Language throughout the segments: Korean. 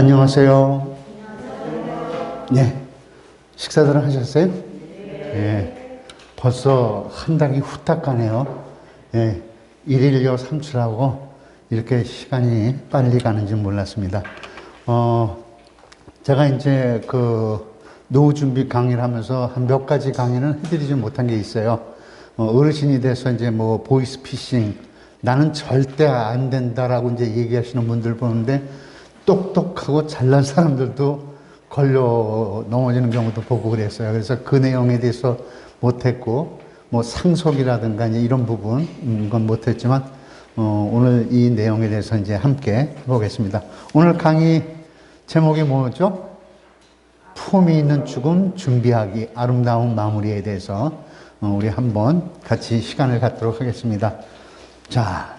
안녕하세요. 네. 식사들은 하셨어요? 네. 벌써 한 달이 후딱 가네요. 네. 일일요 삼출하고 이렇게 시간이 빨리 가는지 몰랐습니다. 제가 이제 노후 준비 강의를 하면서 한 몇 가지 강의는 해드리지 못한 게 있어요. 어르신이 돼서 이제 보이스피싱, 나는 절대 안 된다라고 이제 얘기하시는 분들 보는데 똑똑하고 잘난 사람들도 걸려 넘어지는 경우도 보고 그랬어요. 그래서 그 내용에 대해서 못했고, 상속이라든가 이런 부분, 건 못했지만, 오늘 이 내용에 대해서 이제 함께 해보겠습니다. 오늘 강의 제목이 뭐죠? 품이 있는 죽음 준비하기, 아름다운 마무리에 대해서 우리 한번 같이 시간을 갖도록 하겠습니다. 자,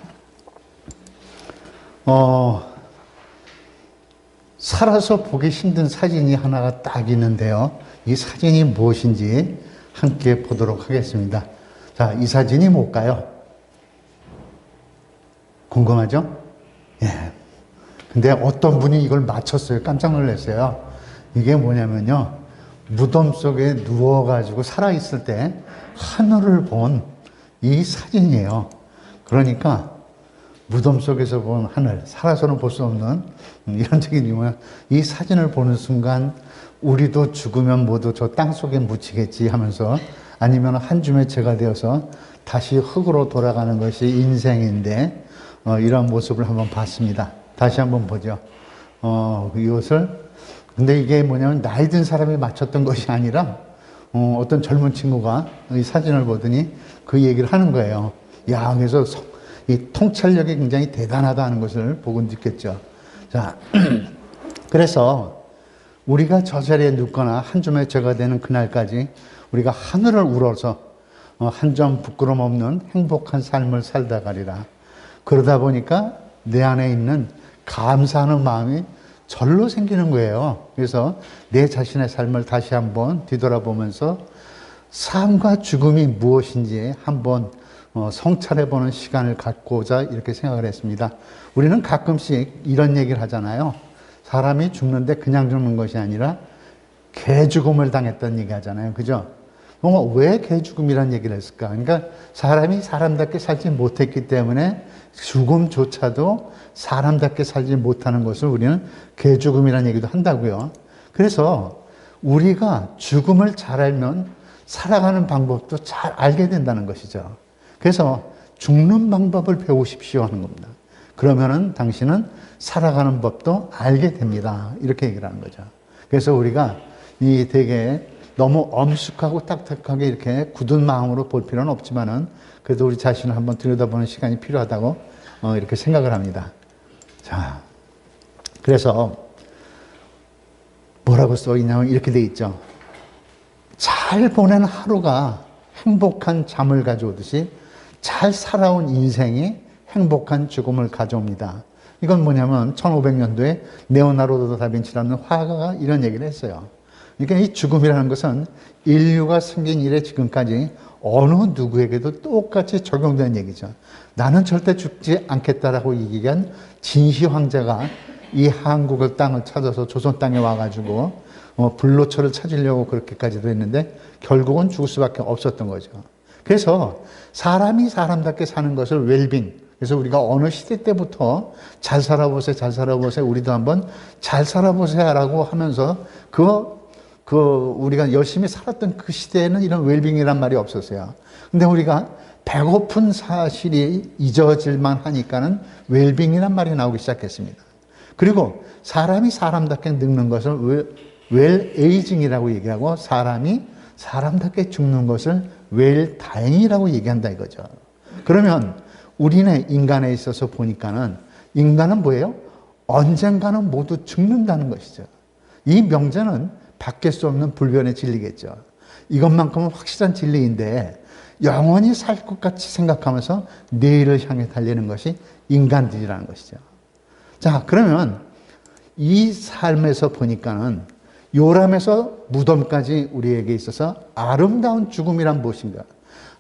살아서 보기 힘든 사진이 하나가 딱 있는데요. 이 사진이 무엇인지 함께 보도록 하겠습니다. 자, 이 사진이 뭘까요? 궁금하죠? 예. 근데 어떤 분이 이걸 맞췄어요. 깜짝 놀랐어요. 이게 뭐냐면요. 무덤 속에 누워가지고 살아있을 때 하늘을 본 이 사진이에요. 그러니까 무덤 속에서 본 하늘, 살아서는 볼 수 없는 이런 적이 뭐야. 이 사진을 보는 순간 우리도 죽으면 모두 저 땅 속에 묻히겠지 하면서, 아니면 한 줌의 재가 되어서 다시 흙으로 돌아가는 것이 인생인데, 이런 모습을 한번 봤습니다. 다시 한번 보죠. 이것을, 근데 이게 뭐냐면 나이 든 사람이 맞췄던 것이 아니라 어떤 젊은 친구가 이 사진을 보더니 그 얘기를 하는 거예요. 야, 그래서 이 통찰력이 굉장히 대단하다는 것을 보고 느꼈죠. 자, 그래서 우리가 저 자리에 눕거나 한 줌의 죄가 되는 그날까지 우리가 하늘을 우러서 한 점 부끄럼 없는 행복한 삶을 살다 가리라. 그러다 보니까 내 안에 있는 감사하는 마음이 절로 생기는 거예요. 그래서 내 자신의 삶을 다시 한번 뒤돌아보면서 삶과 죽음이 무엇인지 한번 성찰해보는 시간을 갖고자 이렇게 생각을 했습니다. 우리는 가끔씩 이런 얘기를 하잖아요. 사람이 죽는데 그냥 죽는 것이 아니라 개죽음을 당했다는 얘기 하잖아요. 그죠? 왜 개죽음이라는 얘기를 했을까? 그러니까 사람이 사람답게 살지 못했기 때문에 죽음조차도 사람답게 살지 못하는 것을 우리는 개죽음이라는 얘기도 한다고요. 그래서 우리가 죽음을 잘 알면 살아가는 방법도 잘 알게 된다는 것이죠. 그래서 죽는 방법을 배우십시오 하는 겁니다. 그러면은 당신은 살아가는 법도 알게 됩니다. 이렇게 얘기를 하는 거죠. 그래서 우리가 이 되게 너무 엄숙하고 딱딱하게 이렇게 굳은 마음으로 볼 필요는 없지만은 그래도 우리 자신을 한번 들여다보는 시간이 필요하다고 이렇게 생각을 합니다. 자, 그래서 뭐라고 써 있냐면 이렇게 돼 있죠. 잘 보낸 하루가 행복한 잠을 가져오듯이 잘 살아온 인생이 행복한 죽음을 가져옵니다. 이건 뭐냐면 1500년도에 레오나르도 다빈치라는 화가가 이런 얘기를 했어요. 그러니까 이 죽음이라는 것은 인류가 생긴 이래 지금까지 어느 누구에게도 똑같이 적용되는 얘기죠. 나는 절대 죽지 않겠다라고 얘기한 진시 황제가 이 한국의 땅을 찾아서 조선 땅에 와가지고 불로초를 찾으려고 그렇게까지도 했는데 결국은 죽을 수밖에 없었던 거죠. 그래서 사람이 사람답게 사는 것을 웰빙, 그래서 우리가 어느 시대 때부터 잘 살아보세요, 잘 살아보세요, 우리도 한번 잘 살아보세요 라고 하면서 우리가 열심히 살았던 그 시대에는 이런 웰빙이란 말이 없었어요. 근데 우리가 배고픈 사실이 잊어질만 하니까는 웰빙이란 말이 나오기 시작했습니다. 그리고 사람이 사람답게 늙는 것을 웰에이징이라고 얘기하고, 사람이 사람답게 죽는 것을 웰다잉이라고 얘기한다 이거죠. 그러면 우리네 인간에 있어서 보니까는 인간은 뭐예요? 언젠가는 모두 죽는다는 것이죠. 이 명제는 바뀔 수 없는 불변의 진리겠죠. 이것만큼은 확실한 진리인데 영원히 살 것 같이 생각하면서 내일을 향해 달리는 것이 인간들이라는 것이죠. 자, 그러면 이 삶에서 보니까는 요람에서 무덤까지 우리에게 있어서 아름다운 죽음이란 무엇인가?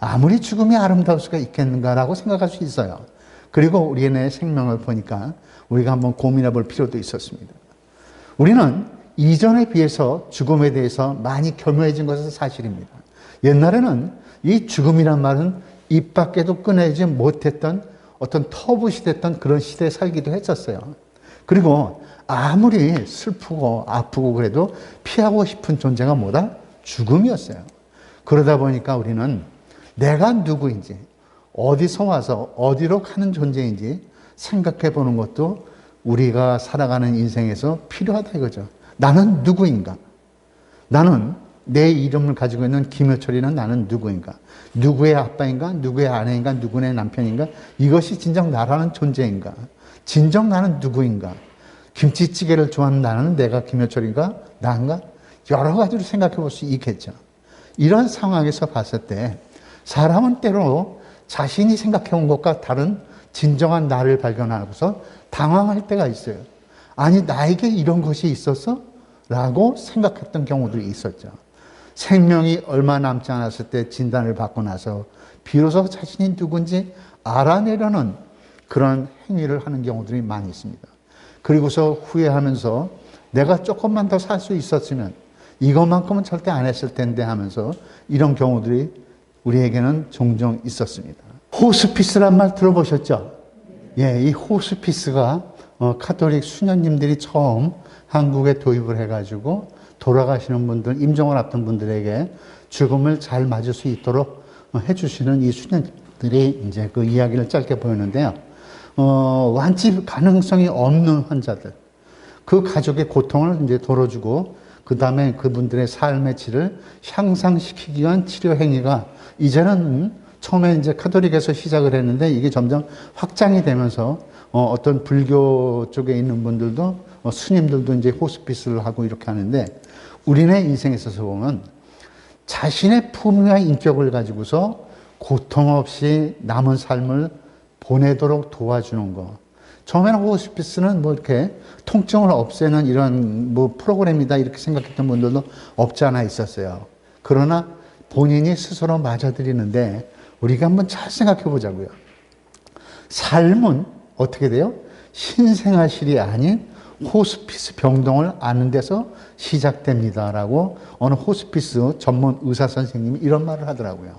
아무리 죽음이 아름다울 수가 있겠는가라고 생각할 수 있어요. 그리고 우리의 생명을 보니까 우리가 한번 고민해 볼 필요도 있었습니다. 우리는 이전에 비해서 죽음에 대해서 많이 겸허해진 것은 사실입니다. 옛날에는 이 죽음이란 말은 입 밖에도 꺼내지 못했던 어떤 터부시됐던 그런 시대에 살기도 했었어요. 그리고 아무리 슬프고 아프고 그래도 피하고 싶은 존재가 뭐다? 죽음이었어요. 그러다 보니까 우리는 내가 누구인지, 어디서 와서 어디로 가는 존재인지 생각해 보는 것도 우리가 살아가는 인생에서 필요하다 이거죠. 나는 누구인가? 나는 내 이름을 가지고 있는 김효철이는 나는 누구인가? 누구의 아빠인가? 누구의 아내인가? 누구의 남편인가? 이것이 진정 나라는 존재인가? 진정 나는 누구인가? 김치찌개를 좋아하는 나는 내가 김효철인가? 나인가? 여러 가지로 생각해 볼 수 있겠죠. 이런 상황에서 봤을 때 사람은 때로 자신이 생각해 온 것과 다른 진정한 나를 발견하고서 당황할 때가 있어요. 아니, 나에게 이런 것이 있었어? 라고 생각했던 경우들이 있었죠. 생명이 얼마 남지 않았을 때 진단을 받고 나서 비로소 자신이 누군지 알아내려는 그런 행위를 하는 경우들이 많이 있습니다. 그리고서 후회하면서 내가 조금만 더 살 수 있었으면 이것만큼은 절대 안 했을 텐데 하면서 이런 경우들이 우리에게는 종종 있었습니다. 호스피스란 말 들어보셨죠? 예, 이 호스피스가 카톨릭 수녀님들이 처음 한국에 도입을 해가지고 돌아가시는 분들, 임종을 앞둔 분들에게 죽음을 잘 맞을 수 있도록 해주시는 이 수녀들이 이제 그 이야기를 짧게 보였는데요. 완치 가능성이 없는 환자들, 그 가족의 고통을 이제 덜어주고, 그 다음에 그분들의 삶의 질을 향상시키기 위한 치료 행위가 이제는 처음에 이제 카톨릭에서 시작을 했는데 이게 점점 확장이 되면서 어떤 불교 쪽에 있는 분들도 스님들도 이제 호스피스를 하고 이렇게 하는데, 우리네 인생에 있어서 보면 자신의 품위와 인격을 가지고서 고통 없이 남은 삶을 보내도록 도와주는 거. 처음에는 호스피스는 뭐 이렇게 통증을 없애는 이런 뭐 프로그램이다 이렇게 생각했던 분들도 없지 않아 있었어요. 그러나 본인이 스스로 맞아들이는데 우리가 한번 잘 생각해 보자고요. 삶은 어떻게 돼요? 신생아실이 아닌 호스피스 병동을 아는 데서 시작됩니다라고 어느 호스피스 전문 의사 선생님이 이런 말을 하더라고요.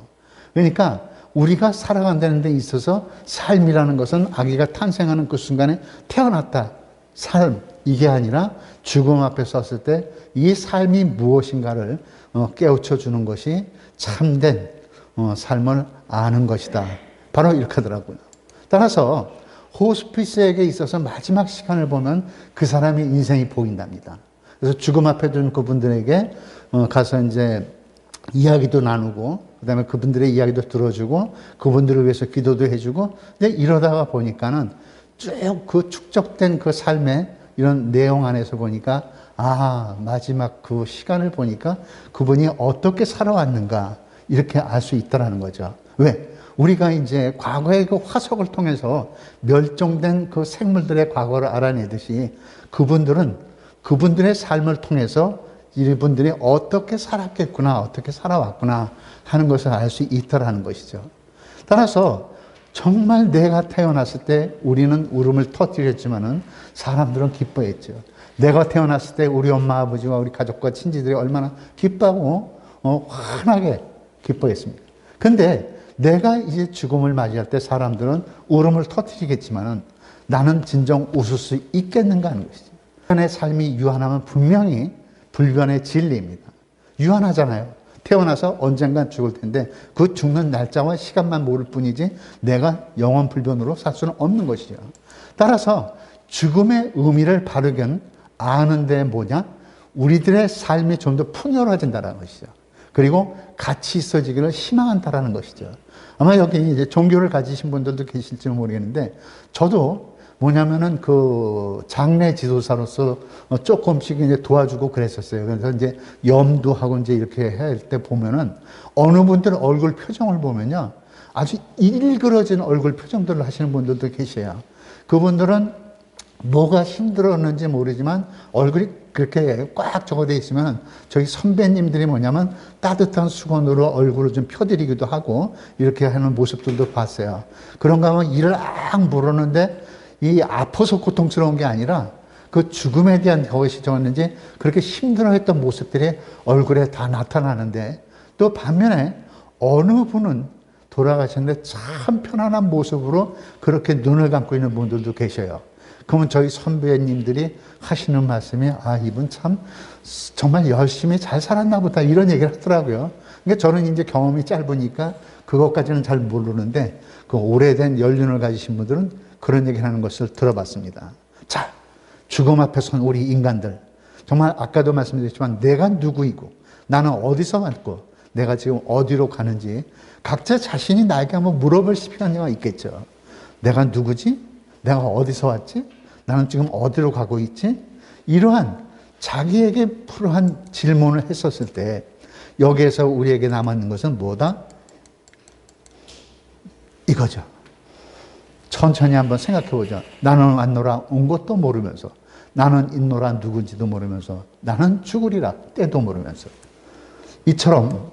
그러니까 우리가 살아간다는 데 있어서 삶이라는 것은 아기가 탄생하는 그 순간에 태어났다. 삶, 이게 아니라 죽음 앞에 섰을 때 이 삶이 무엇인가를 깨우쳐 주는 것이 참된 삶을 아는 것이다. 바로 이렇게 하더라고요. 따라서 호스피스에게 있어서 마지막 시간을 보면 그 사람의 인생이 보인답니다. 그래서 죽음 앞에 둔 그분들에게 가서 이제 이야기도 나누고, 그 다음에 그분들의 이야기도 들어주고, 그분들을 위해서 기도도 해주고, 근데 이러다가 보니까는 쭉 그 축적된 그 삶의 이런 내용 안에서 보니까, 아, 마지막 그 시간을 보니까 그분이 어떻게 살아왔는가, 이렇게 알 수 있다라는 거죠. 왜? 우리가 이제 과거의 그 화석을 통해서 멸종된 그 생물들의 과거를 알아내듯이 그분들은 그분들의 삶을 통해서 이분들이 어떻게 살았겠구나, 어떻게 살아왔구나 하는 것을 알 수 있다라는 것이죠. 따라서 정말 내가 태어났을 때 우리는 울음을 터뜨렸지만은 사람들은 기뻐했죠. 내가 태어났을 때 우리 엄마, 아버지와 우리 가족과 친지들이 얼마나 기뻐하고 환하게 기뻐했습니다. 근데 내가 이제 죽음을 맞이할 때 사람들은 울음을 터뜨리겠지만은 나는 진정 웃을 수 있겠는가 하는 것이죠. 인간의 삶이 유한하면 분명히 불변의 진리입니다. 유한하잖아요. 태어나서 언젠간 죽을 텐데 그 죽는 날짜와 시간만 모를 뿐이지 내가 영원 불변으로 살 수는 없는 것이죠. 따라서 죽음의 의미를 바르게 아는 데 뭐냐? 우리들의 삶이 좀 더 풍요로워진다는 것이죠. 그리고 같이 있어지기를 희망한다라는 것이죠. 아마 여기 이제 종교를 가지신 분들도 계실지 모르겠는데, 저도 뭐냐면은 그 장례 지도사로서 조금씩 이제 도와주고 그랬었어요. 그래서 이제 염두하고 이제 이렇게 할 때 보면은 어느 분들 얼굴 표정을 보면요, 아주 일그러진 얼굴 표정들을 하시는 분들도 계셔요. 그분들은 뭐가 힘들었는지 모르지만 얼굴이 그렇게 꽉 적어져 있으면 저희 선배님들이 뭐냐면 따뜻한 수건으로 얼굴을 좀 펴드리기도 하고 이렇게 하는 모습들도 봤어요. 그런가 하면 이를 악 물었는데 이 아파서 고통스러운 게 아니라 그 죽음에 대한 것이 적었는지 그렇게 힘들어했던 모습들이 얼굴에 다 나타나는데, 또 반면에 어느 분은 돌아가셨는데 참 편안한 모습으로 그렇게 눈을 감고 있는 분들도 계셔요. 그러면 저희 선배님들이 하시는 말씀이, 아, 이분 참 정말 열심히 잘 살았나 보다, 이런 얘기를 하더라고요. 그러니까 저는 이제 경험이 짧으니까 그것까지는 잘 모르는데, 그 오래된 연륜을 가지신 분들은 그런 얘기를 하는 것을 들어봤습니다. 자, 죽음 앞에 선 우리 인간들, 정말 아까도 말씀드렸지만 내가 누구이고 나는 어디서 왔고 내가 지금 어디로 가는지 각자 자신이 나에게 한번 물어볼 필요가 있겠죠. 내가 누구지? 내가 어디서 왔지? 나는 지금 어디로 가고 있지? 이러한 자기에게 풀어한 질문을 했었을 때 여기에서 우리에게 남아있는 것은 뭐다? 이거죠. 천천히 한번 생각해 보자. 나는 왔노라 온 것도 모르면서, 나는 있노라 누군지도 모르면서, 나는 죽으리라 때도 모르면서. 이처럼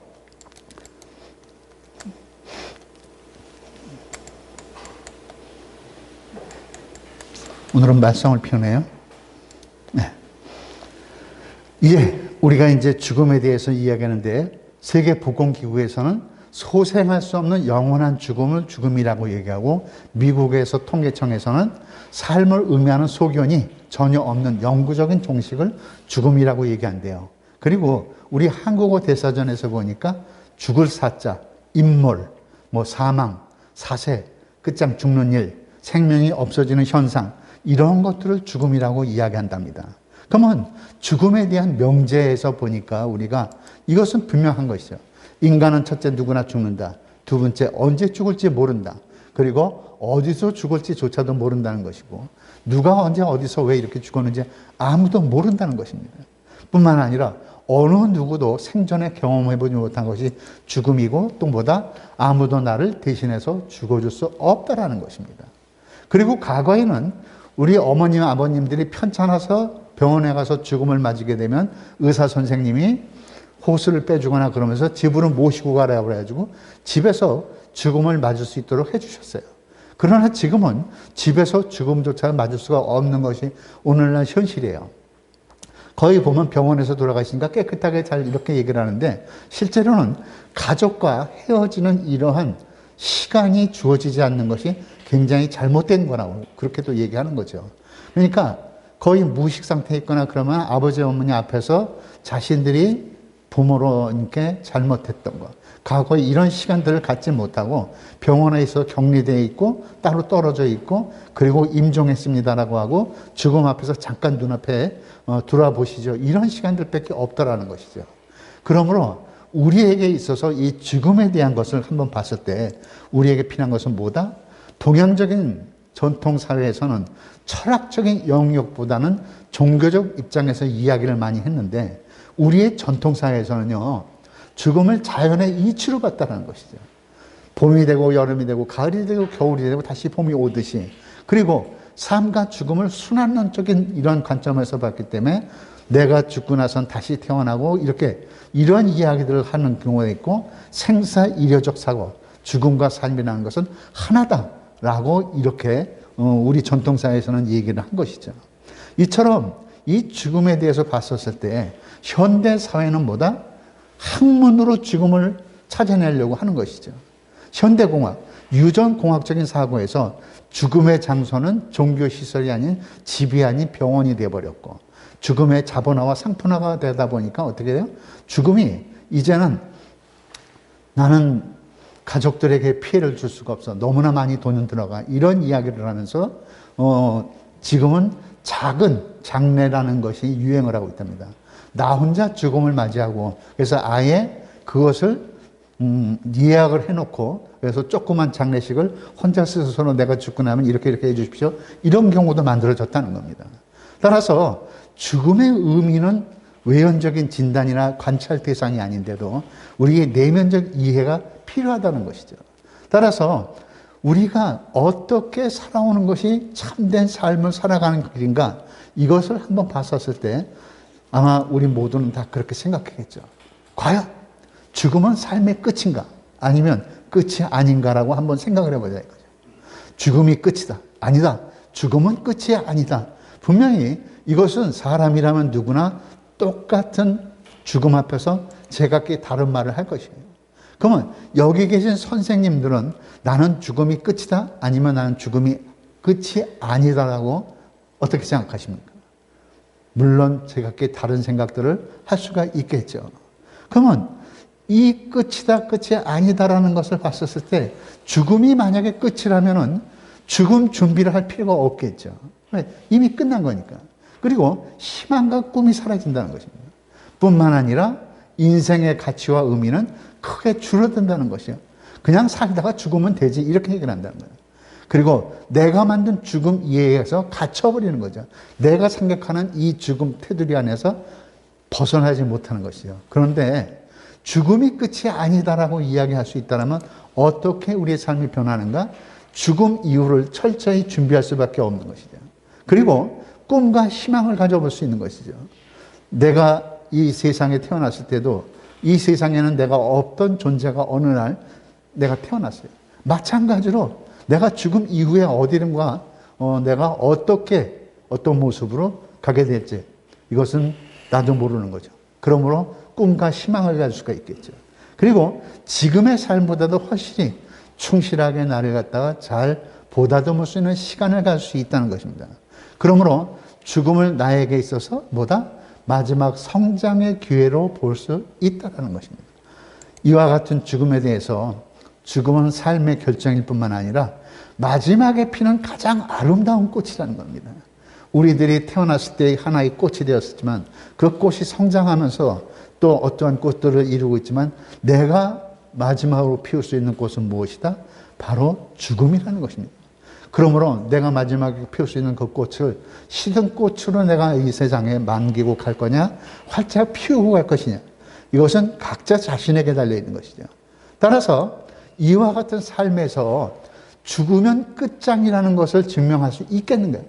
오늘은 말썽을 피우네요. 네. 이제 우리가 이제 죽음에 대해서 이야기하는데, 세계보건기구에서는 소생할 수 없는 영원한 죽음을 죽음이라고 얘기하고, 미국에서 통계청에서는 삶을 의미하는 소견이 전혀 없는 영구적인 종식을 죽음이라고 얘기한대요. 그리고 우리 한국어 대사전에서 보니까 죽을 사자, 인몰, 뭐 사망, 사세, 끝장 죽는 일, 생명이 없어지는 현상, 이런 것들을 죽음이라고 이야기한답니다. 그러면 죽음에 대한 명제에서 보니까 우리가 이것은 분명한 것이죠. 인간은 첫째 누구나 죽는다. 두 번째 언제 죽을지 모른다. 그리고 어디서 죽을지조차도 모른다는 것이고, 누가 언제 어디서 왜 이렇게 죽었는지 아무도 모른다는 것입니다. 뿐만 아니라 어느 누구도 생전에 경험해보지 못한 것이 죽음이고, 또 뭐다? 아무도 나를 대신해서 죽어줄 수 없다라는 것입니다. 그리고 과거에는 우리 어머님, 아버님들이 편찮아서 병원에 가서 죽음을 맞이게 되면 의사 선생님이 호수를 빼주거나 그러면서 집으로 모시고 가라 그래가지고 집에서 죽음을 맞을 수 있도록 해주셨어요. 그러나 지금은 집에서 죽음조차 맞을 수가 없는 것이 오늘날 현실이에요. 거의 보면 병원에서 돌아가시니까 깨끗하게 잘 이렇게 얘기를 하는데, 실제로는 가족과 헤어지는 이러한 시간이 주어지지 않는 것이 굉장히 잘못된 거라고 그렇게도 얘기하는 거죠. 그러니까 거의 무의식 상태에 있거나 그러면 아버지, 어머니 앞에서 자신들이 부모로 이렇게 잘못했던 것, 과거에 이런 시간들을 갖지 못하고 병원에 있어 격리되어 있고 따로 떨어져 있고, 그리고 임종했습니다라고 하고 죽음 앞에서 잠깐 눈앞에 돌아보시죠, 이런 시간들밖에 없더라는 것이죠. 그러므로 우리에게 있어서 이 죽음에 대한 것을 한번 봤을 때 우리에게 필요한 것은 뭐다? 동양적인 전통사회에서는 철학적인 영역보다는 종교적 입장에서 이야기를 많이 했는데, 우리의 전통사회에서는요, 죽음을 자연의 이치로 봤다는 것이죠. 봄이 되고 여름이 되고 가을이 되고 겨울이 되고 다시 봄이 오듯이, 그리고 삶과 죽음을 순환론적인 이런 관점에서 봤기 때문에 내가 죽고 나선 다시 태어나고 이렇게 이런 이야기들을 하는 경우가 있고, 생사이려적 사고, 죽음과 삶이라는 것은 하나다라고 이렇게 우리 전통사회에서는 얘기를 한 것이죠. 이처럼 이 죽음에 대해서 봤었을 때 현대사회는 뭐다? 학문으로 죽음을 찾아내려고 하는 것이죠. 현대공학, 유전공학적인 사고에서 죽음의 장소는 종교시설이 아닌 집이 아닌 병원이 되어버렸고, 죽음의 자본화와 상품화가 되다 보니까 어떻게 돼요? 죽음이 이제는 나는 가족들에게 피해를 줄 수가 없어, 너무나 많이 돈은 들어가, 이런 이야기를 하면서 지금은 작은 장례라는 것이 유행을 하고 있답니다. 나 혼자 죽음을 맞이하고, 그래서 아예 그것을 예약을 해놓고, 그래서 조그만 장례식을 혼자 스스로 내가 죽고 나면 이렇게 이렇게 해주십시오, 이런 경우도 만들어졌다는 겁니다. 따라서 죽음의 의미는 외연적인 진단이나 관찰 대상이 아닌데도 우리의 내면적 이해가 필요하다는 것이죠. 따라서 우리가 어떻게 살아오는 것이 참된 삶을 살아가는 길인가, 이것을 한번 봤었을 때 아마 우리 모두는 다 그렇게 생각하겠죠. 과연 죽음은 삶의 끝인가, 아니면 끝이 아닌가라고 한번 생각을 해보자 이거죠. 죽음이 끝이다, 아니다, 죽음은 끝이 아니다. 분명히 이것은 사람이라면 누구나 똑같은 죽음 앞에서 제각기 다른 말을 할 것이에요. 그러면 여기 계신 선생님들은 나는 죽음이 끝이다? 아니면 나는 죽음이 끝이 아니다라고 어떻게 생각하십니까? 물론 제각기 다른 생각들을 할 수가 있겠죠. 그러면 이 끝이다, 끝이 아니다라는 것을 봤었을 때 죽음이 만약에 끝이라면은 죽음 준비를 할 필요가 없겠죠. 이미 끝난 거니까. 그리고 희망과 꿈이 사라진다는 것입니다. 뿐만 아니라 인생의 가치와 의미는 크게 줄어든다는 것이요. 그냥 살다가 죽으면 되지 이렇게 얘기를 한다는 거예요. 그리고 내가 만든 죽음 이해에서 갇혀버리는 거죠. 내가 생각하는 이 죽음 테두리 안에서 벗어나지 못하는 것이요. 그런데 죽음이 끝이 아니다라고 이야기할 수 있다면 어떻게 우리의 삶이 변하는가? 죽음 이후를 철저히 준비할 수밖에 없는 것이죠. 그리고 꿈과 희망을 가져볼 수 있는 것이죠. 내가 이 세상에 태어났을 때도 이 세상에는 내가 없던 존재가 어느 날 내가 태어났어요. 마찬가지로 내가 죽음 이후에 어디든가 내가 어떻게 어떤 모습으로 가게 될지 이것은 나도 모르는 거죠. 그러므로 꿈과 희망을 가질 수가 있겠죠. 그리고 지금의 삶보다도 훨씬 충실하게 나를 갖다가 잘 보다듬을 수 있는 시간을 가질 수 있다는 것입니다. 그러므로 죽음을 나에게 있어서 뭐다? 마지막 성장의 기회로 볼 수 있다는 것입니다. 이와 같은 죽음에 대해서 죽음은 삶의 결정일 뿐만 아니라 마지막에 피는 가장 아름다운 꽃이라는 겁니다. 우리들이 태어났을 때 하나의 꽃이 되었지만 그 꽃이 성장하면서 또 어떠한 꽃들을 이루고 있지만 내가 마지막으로 피울 수 있는 꽃은 무엇이다? 바로 죽음이라는 것입니다. 그러므로 내가 마지막에 피울 수 있는 그 꽃을 시든 꽃으로 내가 이 세상에 만기고 갈 거냐? 활짝 피우고 갈 것이냐? 이것은 각자 자신에게 달려있는 것이죠. 따라서 이와 같은 삶에서 죽으면 끝장이라는 것을 증명할 수 있겠는가?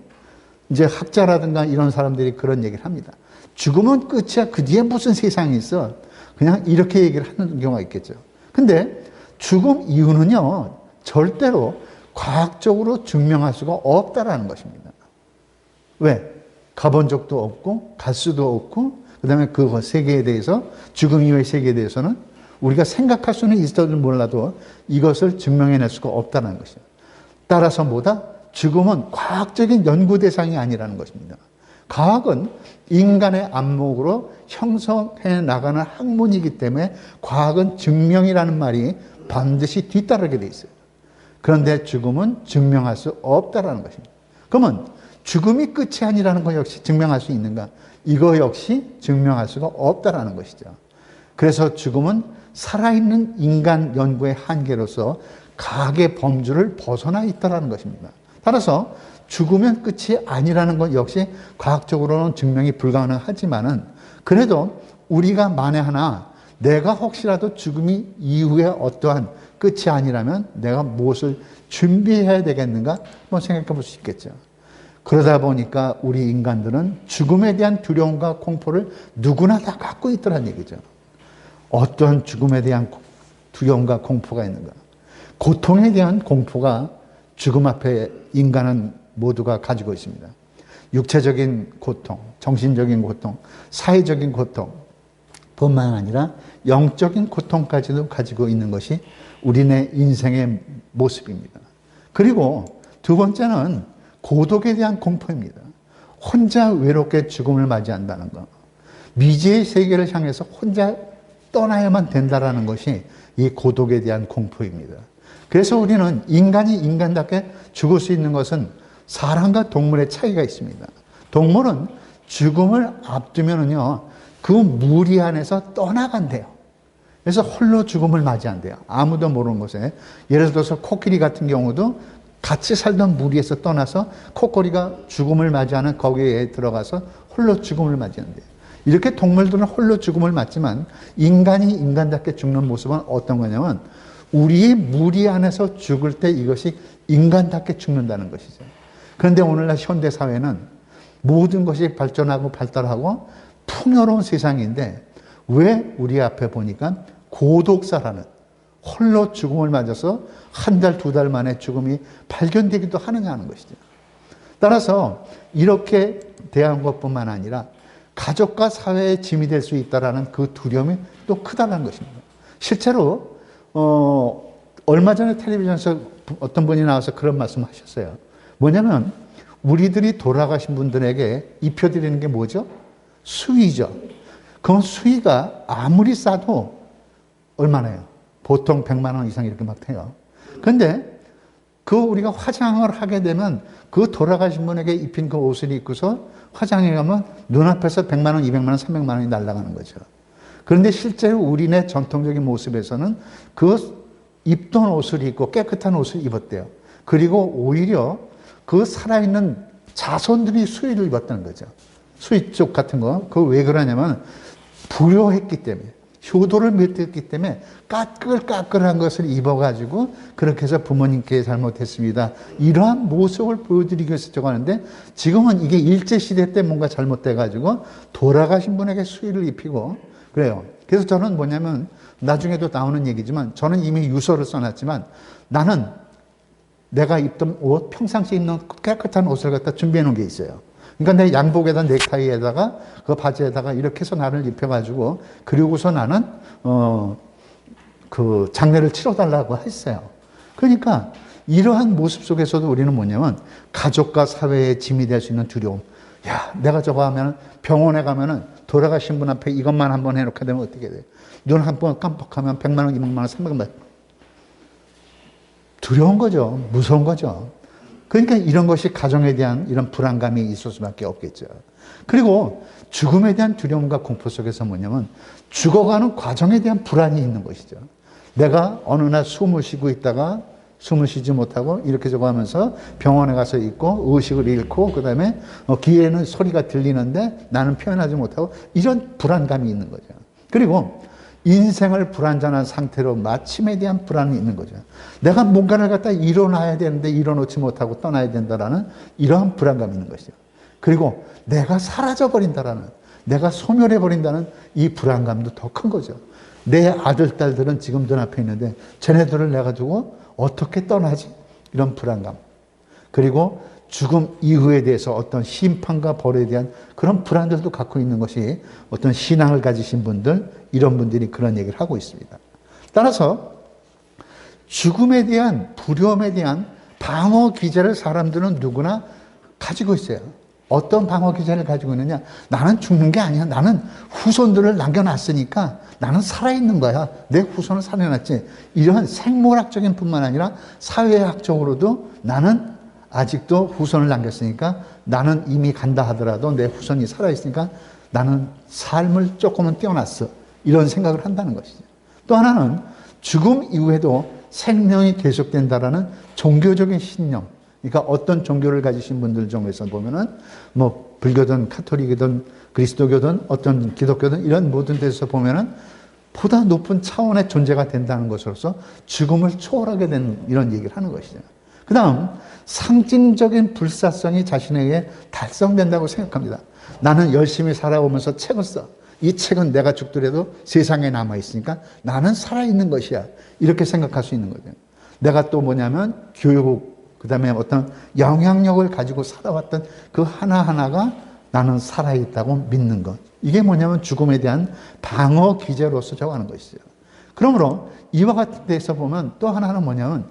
이제 학자라든가 이런 사람들이 그런 얘기를 합니다. 죽으면 끝이야. 그 뒤에 무슨 세상이 있어. 그냥 이렇게 얘기를 하는 경우가 있겠죠. 근데 죽음 이유는요, 절대로 과학적으로 증명할 수가 없다라는 것입니다. 왜? 가본 적도 없고, 갈 수도 없고, 그 다음에 그 세계에 대해서, 죽음 이후의 세계에 대해서는 우리가 생각할 수는 있어도 몰라도 이것을 증명해낼 수가 없다는 것이죠. 따라서 뭐다? 죽음은 과학적인 연구 대상이 아니라는 것입니다. 과학은 인간의 안목으로 형성해 나가는 학문이기 때문에 과학은 증명이라는 말이 반드시 뒤따르게 돼 있어요. 그런데 죽음은 증명할 수 없다는 것입니다. 그러면 죽음이 끝이 아니라는 것 역시 증명할 수 있는가? 이거 역시 증명할 수가 없다는 것이죠. 그래서 죽음은 살아있는 인간 연구의 한계로서 과학의 범주를 벗어나 있다는 것입니다. 따라서 죽으면 끝이 아니라는 것 역시 과학적으로는 증명이 불가능하지만은 그래도 우리가 만에 하나 내가 혹시라도 죽음이 이후에 어떠한 끝이 아니라면 내가 무엇을 준비해야 되겠는가 한번 생각해 볼 수 있겠죠. 그러다 보니까 우리 인간들은 죽음에 대한 두려움과 공포를 누구나 다 갖고 있더란 얘기죠. 어떠한 죽음에 대한 두려움과 공포가 있는가? 고통에 대한 공포가 죽음 앞에 인간은 모두가 가지고 있습니다. 육체적인 고통, 정신적인 고통, 사회적인 고통 뿐만 아니라 영적인 고통까지도 가지고 있는 것이 우리네 인생의 모습입니다. 그리고 두 번째는 고독에 대한 공포입니다. 혼자 외롭게 죽음을 맞이한다는 것. 미지의 세계를 향해서 혼자 떠나야만 된다는 것이 이 고독에 대한 공포입니다. 그래서 우리는 인간이 인간답게 죽을 수 있는 것은 사람과 동물의 차이가 있습니다. 동물은 죽음을 앞두면은요, 그 무리 안에서 떠나간대요. 그래서 홀로 죽음을 맞이한대요. 아무도 모르는 곳에. 예를 들어서 코끼리 같은 경우도 같이 살던 무리에서 떠나서 코끼리가 죽음을 맞이하는 거기에 들어가서 홀로 죽음을 맞이한대요. 이렇게 동물들은 홀로 죽음을 맞지만 인간이 인간답게 죽는 모습은 어떤 거냐면 우리의 무리 안에서 죽을 때 이것이 인간답게 죽는다는 것이죠. 그런데 오늘날 현대사회는 모든 것이 발전하고 발달하고 풍요로운 세상인데 왜 우리 앞에 보니까 고독사라는 홀로 죽음을 맞아서 한 달, 두 달 만에 죽음이 발견되기도 하느냐 하는 것이죠. 따라서 이렇게 대한 것뿐만 아니라 가족과 사회의 짐이 될 수 있다는 그 두려움이 또 크다는 것입니다. 실제로 얼마 전에 텔레비전에서 어떤 분이 나와서 그런 말씀 하셨어요. 뭐냐면 우리들이 돌아가신 분들에게 입혀드리는 게 뭐죠? 수의죠. 그 수의가 아무리 싸도 얼마나요? 보통 100만 원 이상 이렇게 막 해요. 그런데 그 우리가 화장을 하게 되면 그 돌아가신 분에게 입힌 그 옷을 입고서 화장에 가면 눈앞에서 100만 원, 200만 원, 300만 원이 날아가는 거죠. 그런데 실제로 우리네 전통적인 모습에서는 그 입던 옷을 입고 깨끗한 옷을 입었대요. 그리고 오히려 그 살아있는 자손들이 수의를 입었다는 거죠. 수의 쪽 같은 거. 그거 왜 그러냐면 불효했기 때문에, 효도를 못했기 때문에 까끌까끌한 것을 입어가지고 그렇게 해서 부모님께 잘못했습니다. 이러한 모습을 보여드리기 위해서 저거 하는데, 지금은 이게 일제시대 때 뭔가 잘못돼가지고 돌아가신 분에게 수의를 입히고 그래요. 그래서 저는 뭐냐면 나중에도 나오는 얘기지만 저는 이미 유서를 써놨지만 나는 내가 입던 옷, 평상시에 입는 깨끗한 옷을 갖다 준비해 놓은 게 있어요. 그러니까 내 양복에다 넥타이에다가 그 바지에다가 이렇게 해서 나를 입혀가지고 그리고서 나는 그 장례를 치러달라고 했어요. 그러니까 이러한 모습 속에서도 우리는 뭐냐면 가족과 사회의 짐이 될 수 있는 두려움. 야, 내가 저거 하면 병원에 가면은 돌아가신 분 앞에 이것만 한번 해놓게 되면 어떻게 돼? 눈 한 번 깜빡하면 100만 원, 200만 원, 300만 원. 두려운 거죠. 무서운 거죠. 그러니까 이런 것이 가정에 대한 이런 불안감이 있을 수밖에 없겠죠. 그리고 죽음에 대한 두려움과 공포 속에서 뭐냐면 죽어가는 과정에 대한 불안이 있는 것이죠. 내가 어느 날 숨을 쉬고 있다가 숨을 쉬지 못하고 이렇게 저거 하면서 병원에 가서 있고 의식을 잃고 그 다음에 귀에는 소리가 들리는데 나는 표현하지 못하고 이런 불안감이 있는 거죠. 그리고 인생을 불완전한 상태로 마침에 대한 불안이 있는 거죠. 내가 뭔가를 갖다 이뤄놔야 되는데 이뤄놓지 못하고 떠나야 된다라는 이러한 불안감이 있는 것이죠. 그리고 내가 사라져버린다라는, 내가 소멸해버린다는 이 불안감도 더 큰 거죠. 내 아들, 딸들은 지금 눈앞에 있는데 쟤네들을 내가 두고 어떻게 떠나지? 이런 불안감. 그리고 죽음 이후에 대해서 어떤 심판과 벌에 대한 그런 불안들도 갖고 있는 것이 어떤 신앙을 가지신 분들, 이런 분들이 그런 얘기를 하고 있습니다. 따라서 죽음에 대한 두려움에 대한 방어 기제를 사람들은 누구나 가지고 있어요. 어떤 방어 기제를 가지고 있느냐? 나는 죽는 게 아니야. 나는 후손들을 남겨놨으니까 나는 살아있는 거야. 내 후손을 살려놨지. 이러한 생물학적인 뿐만 아니라 사회학적으로도 나는 아직도 후손을 남겼으니까 나는 이미 간다 하더라도 내 후손이 살아있으니까 나는 삶을 조금은 떼어놨어. 이런 생각을 한다는 것이죠. 또 하나는 죽음 이후에도 생명이 계속된다라는 종교적인 신념. 그러니까 어떤 종교를 가지신 분들 중에서 보면은 뭐 불교든 카톨릭이든 그리스도교든 어떤 기독교든 이런 모든 데서 보면은 보다 높은 차원의 존재가 된다는 것으로서 죽음을 초월하게 되는 이런 얘기를 하는 것이죠. 그 다음 상징적인 불사성이 자신에게 달성된다고 생각합니다. 나는 열심히 살아오면서 책을 써. 이 책은 내가 죽더라도 세상에 남아있으니까 나는 살아있는 것이야. 이렇게 생각할 수 있는 거죠. 내가 또 뭐냐면 교육, 그 다음에 어떤 영향력을 가지고 살아왔던 그 하나하나가 나는 살아있다고 믿는 것. 이게 뭐냐면 죽음에 대한 방어 기제로서 적어가는 것이죠. 그러므로 이와 같은 데서 보면 또 하나는 뭐냐면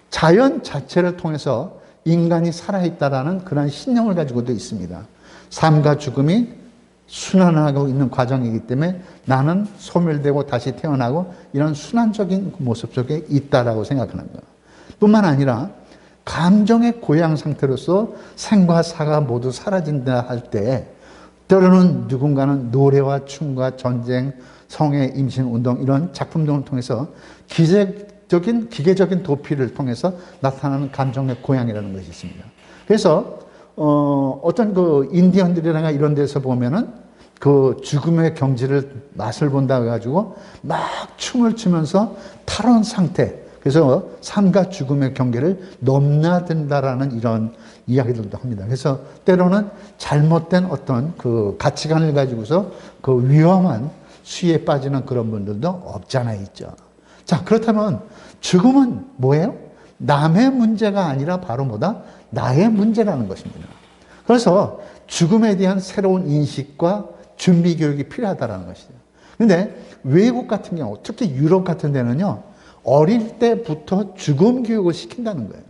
자연 자체를 통해서 인간이 살아있다라는 그런 신념을 가지고도 있습니다. 삶과 죽음이 순환하고 있는 과정이기 때문에 나는 소멸되고 다시 태어나고 이런 순환적인 모습 속에 있다라고 생각하는 거예요. 뿐만 아니라 감정의 고양 상태로서 생과 사가 모두 사라진다 할 때 때로는 누군가는 노래와 춤과 전쟁, 성의 임신 운동 이런 작품 등을 통해서 기계적인 도피를 통해서 나타나는 감정의 고양이라는 것이 있습니다. 그래서 어떤 그 인디언들이나 이런 데서 보면은 그 죽음의 경지를 맛을 본다 해가지고 막 춤을 추면서 탈원 상태. 그래서 삶과 죽음의 경계를 넘나든다라는 이런 이야기들도 합니다. 그래서 때로는 잘못된 어떤 그 가치관을 가지고서 그 위험한 수위에 빠지는 그런 분들도 없지 않아 있죠. 자, 그렇다면 죽음은 뭐예요? 남의 문제가 아니라 바로 뭐다? 나의 문제라는 것입니다. 그래서 죽음에 대한 새로운 인식과 준비 교육이 필요하다는 것이죠. 근데 외국 같은 경우, 특히 유럽 같은 데는요, 어릴 때부터 죽음 교육을 시킨다는 거예요.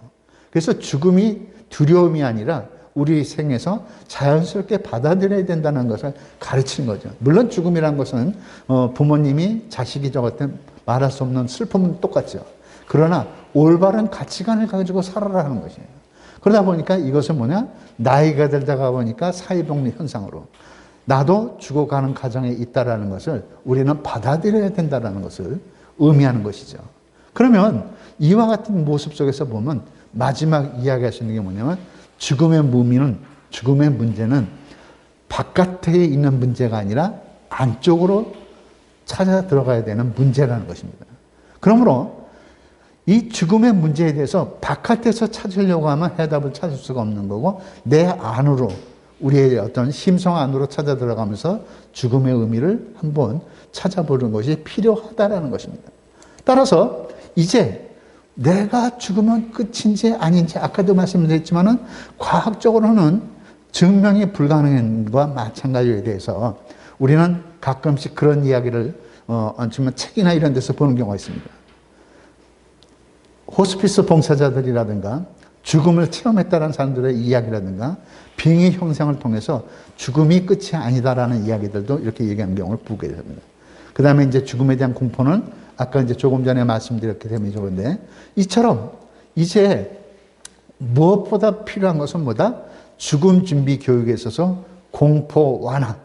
그래서 죽음이 두려움이 아니라 우리 생에서 자연스럽게 받아들여야 된다는 것을 가르치는 거죠. 물론 죽음이라는 것은 부모님이 자식이 적을 때 말할 수 없는 슬픔은 똑같죠. 그러나 올바른 가치관을 가지고 살아라 하는 것이에요. 그러다 보니까 이것은 뭐냐? 나이가 들다가 보니까 사회복리 현상으로 나도 죽어가는 과정에 있다라는 것을 우리는 받아들여야 된다는 것을 의미하는 것이죠. 그러면 이와 같은 모습 속에서 보면 마지막 이야기할 수 있는 게 뭐냐면 죽음의 문제는 바깥에 있는 문제가 아니라 안쪽으로 찾아 들어가야 되는 문제라는 것입니다. 그러므로 이 죽음의 문제에 대해서 바깥에서 찾으려고 하면 해답을 찾을 수가 없는 거고 내 안으로 우리의 어떤 심성 안으로 찾아 들어가면서 죽음의 의미를 한번 찾아보는 것이 필요하다라는 것입니다. 따라서 이제 내가 죽으면 끝인지 아닌지 아까도 말씀드렸지만은 과학적으로는 증명이 불가능한 것과 마찬가지에 대해서 우리는 가끔씩 그런 이야기를 정말 책이나 이런 데서 보는 경우가 있습니다. 호스피스 봉사자들이라든가 죽음을 체험했다는 사람들의 이야기라든가 빙의 형상을 통해서 죽음이 끝이 아니다라는 이야기들도 이렇게 얘기하는 경우를 보게 됩니다. 그 다음에 이제 죽음에 대한 공포는 아까 이제 조금 전에 말씀드렸기 때문에 좋은데 이처럼 이제 무엇보다 필요한 것은 뭐다? 죽음 준비 교육에 있어서 공포 완화.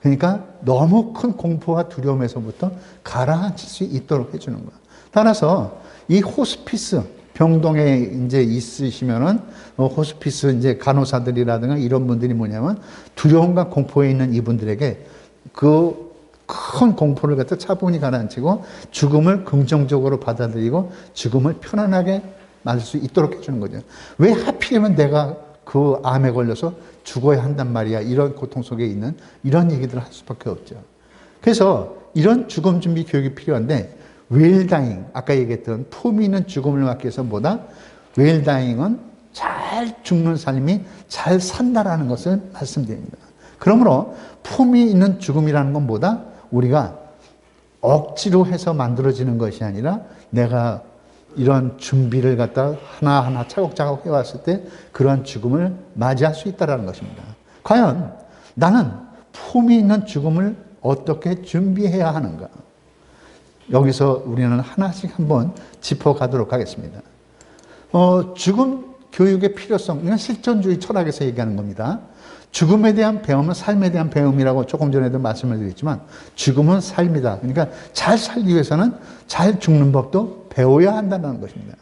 그러니까 너무 큰 공포와 두려움에서부터 가라앉힐 수 있도록 해주는 거야. 따라서 이 호스피스 병동에 이제 있으시면은 호스피스 이제 간호사들이라든가 이런 분들이 뭐냐면 두려움과 공포에 있는 이분들에게 그 큰 공포를 갖다 차분히 가라앉히고 죽음을 긍정적으로 받아들이고 죽음을 편안하게 맞을 수 있도록 해주는 거죠. 왜 하필이면 내가 그 암에 걸려서 죽어야 한단 말이야. 이런 고통 속에 있는 이런 얘기들을 할 수밖에 없죠. 그래서 이런 죽음 준비 교육이 필요한데 웰다잉, 아까 얘기했던 품위 있는 죽음을 막기 위해서 뭐다? 웰다잉은 잘 죽는 삶이 잘 산다라는 것을 말씀드립니다. 그러므로 품위 있는 죽음이라는 건 뭐다? 우리가 억지로 해서 만들어지는 것이 아니라 내가 이런 준비를 갖다 하나하나 차곡차곡 해왔을 때 그런 죽음을 맞이할 수 있다는 것입니다. 과연 나는 품위 있는 죽음을 어떻게 준비해야 하는가? 여기서 우리는 하나씩 한번 짚어가도록 하겠습니다. 죽음 교육의 필요성, 이건 실존주의 철학에서 얘기하는 겁니다. 죽음에 대한 배움은 삶에 대한 배움이라고 조금 전에도 말씀을 드렸지만 죽음은 삶이다. 그러니까 잘 살기 위해서는 잘 죽는 법도 배워야 한다는 것입니다.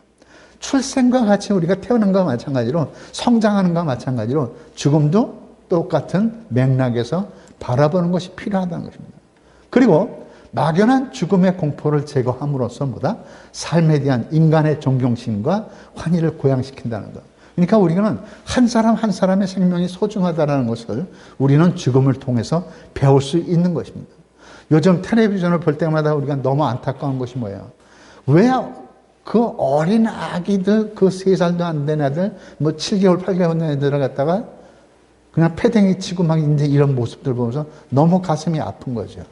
출생과 같이 우리가 태어난 것과 마찬가지로 성장하는 것과 마찬가지로 죽음도 똑같은 맥락에서 바라보는 것이 필요하다는 것입니다. 그리고 막연한 죽음의 공포를 제거함으로써 뭐다? 삶에 대한 인간의 존경심과 환희를 고양시킨다는 것. 그러니까 우리는 한 사람 한 사람의 생명이 소중하다는 것을 우리는 죽음을 통해서 배울 수 있는 것입니다. 요즘 텔레비전을 볼 때마다 우리가 너무 안타까운 것이 뭐예요? 왜 그 어린 아기들, 그 3살도 안 된 애들, 뭐 7개월, 8개월 된 애들을 갖다가 그냥 패댕이 치고 막 이제 이런 모습들 보면서 너무 가슴이 아픈 거죠.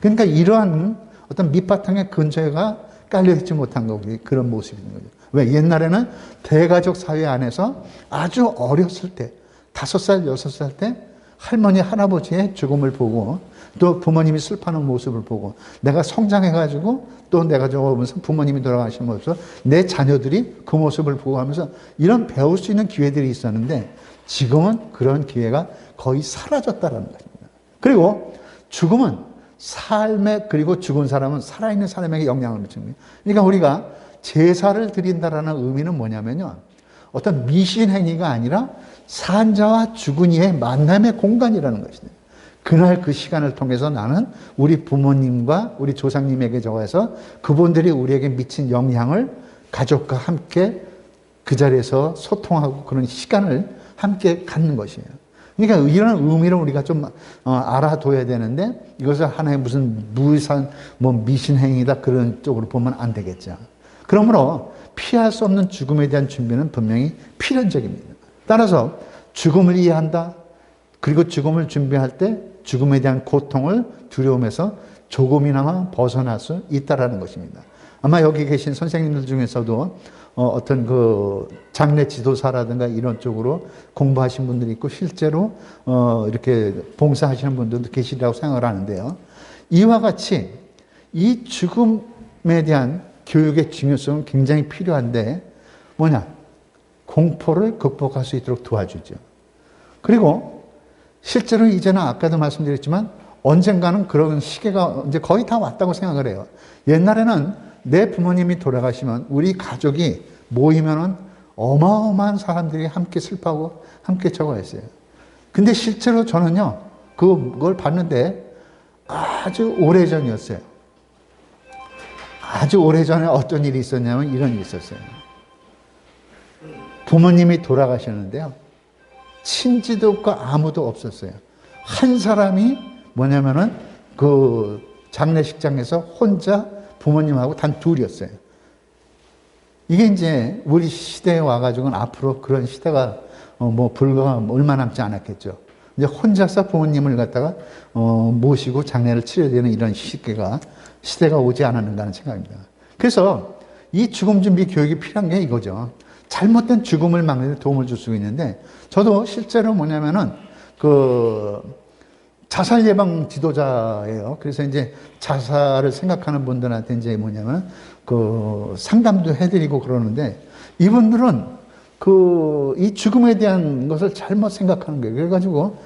그러니까 이러한 어떤 밑바탕의 근저가 깔려있지 못한 거고 그런 모습이 있는 거죠. 왜? 옛날에는 대가족 사회 안에서 아주 어렸을 때 5살, 6살 때 할머니, 할아버지의 죽음을 보고 또 부모님이 슬퍼하는 모습을 보고 내가 성장해가지고 또 내가 저거보면서 부모님이 돌아가신 모습, 내 자녀들이 그 모습을 보고 하면서 이런 배울 수 있는 기회들이 있었는데 지금은 그런 기회가 거의 사라졌다는 것입니다. 그리고 죽음은 삶에, 그리고 죽은 사람은 살아있는 사람에게 영향을 미칩니다. 그러니까 우리가 제사를 드린다라는 의미는 뭐냐면요, 어떤 미신 행위가 아니라 산자와 죽은 이의 만남의 공간이라는 것이죠. 그날 그 시간을 통해서 나는 우리 부모님과 우리 조상님에게 적어서 그분들이 우리에게 미친 영향을 가족과 함께 그 자리에서 소통하고 그런 시간을 함께 갖는 것이에요. 그러니까 이런 의미를 우리가 좀 알아둬야 되는데 이것을 하나의 무슨 무의산 미신행위다 그런 쪽으로 보면 안 되겠죠. 그러므로 피할 수 없는 죽음에 대한 준비는 분명히 필연적입니다. 따라서 죽음을 이해한다. 그리고 죽음을 준비할 때 죽음에 대한 고통을 두려움에서 조금이나마 벗어날 수 있다라는 것입니다. 아마 여기 계신 선생님들 중에서도 어떤 그 장례 지도사라든가 이런 쪽으로 공부하신 분들이 있고 실제로 이렇게 봉사하시는 분들도 계시리라고 생각을 하는데요. 이와 같이 이 죽음에 대한 교육의 중요성은 굉장히 필요한데 뭐냐? 공포를 극복할 수 있도록 도와주죠. 그리고 실제로 이제는 아까도 말씀드렸지만 언젠가는 그런 시기가 이제 거의 다 왔다고 생각을 해요. 옛날에는 내 부모님이 돌아가시면 우리 가족이 모이면은 어마어마한 사람들이 함께 슬퍼하고 함께 저거했어요. 근데 실제로 저는요, 그걸 봤는데 아주 오래전이었어요. 아주 오래전에 어떤 일이 있었냐면 이런 일이 있었어요. 부모님이 돌아가셨는데요. 친지도 없고 아무도 없었어요. 한 사람이 뭐냐면은 그 장례식장에서 혼자 부모님하고 단 둘이었어요. 이게 이제 우리 시대에 와가지고는 앞으로 그런 시대가 불과 얼마 남지 않았겠죠. 이제 혼자서 부모님을 갖다가 모시고 장례를 치러야 되는 이런 시대가 오지 않았는가 하는 생각입니다. 그래서 이 죽음 준비 교육이 필요한 게 이거죠. 잘못된 죽음을 막는 데 도움을 줄 수 있는데 저도 실제로 뭐냐면은 그 자살 예방 지도자예요. 그래서 이제 자살을 생각하는 분들한테 이제 뭐냐면 그 상담도 해드리고 그러는데 이분들은 이 죽음에 대한 것을 잘못 생각하는 거예요. 그래가지고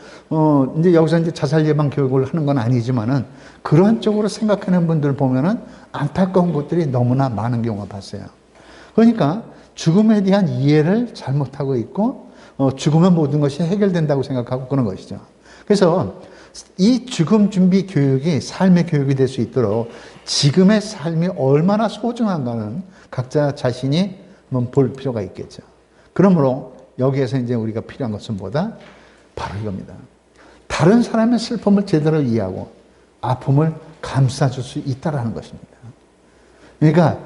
이제 여기서 이제 자살 예방 교육을 하는 건 아니지만은 그런 쪽으로 생각하는 분들 보면은 안타까운 것들이 너무나 많은 경우가 봤어요. 그러니까 죽음에 대한 이해를 잘못하고 있고 죽으면 모든 것이 해결된다고 생각하고 그런 것이죠. 그래서 이 죽음 준비 교육이 삶의 교육이 될 수 있도록 지금의 삶이 얼마나 소중한가는 각자 자신이 볼 필요가 있겠죠. 그러므로 여기에서 이제 우리가 필요한 것은 뭐다? 바로 이겁니다. 다른 사람의 슬픔을 제대로 이해하고 아픔을 감싸줄 수 있다라는 것입니다. 그러니까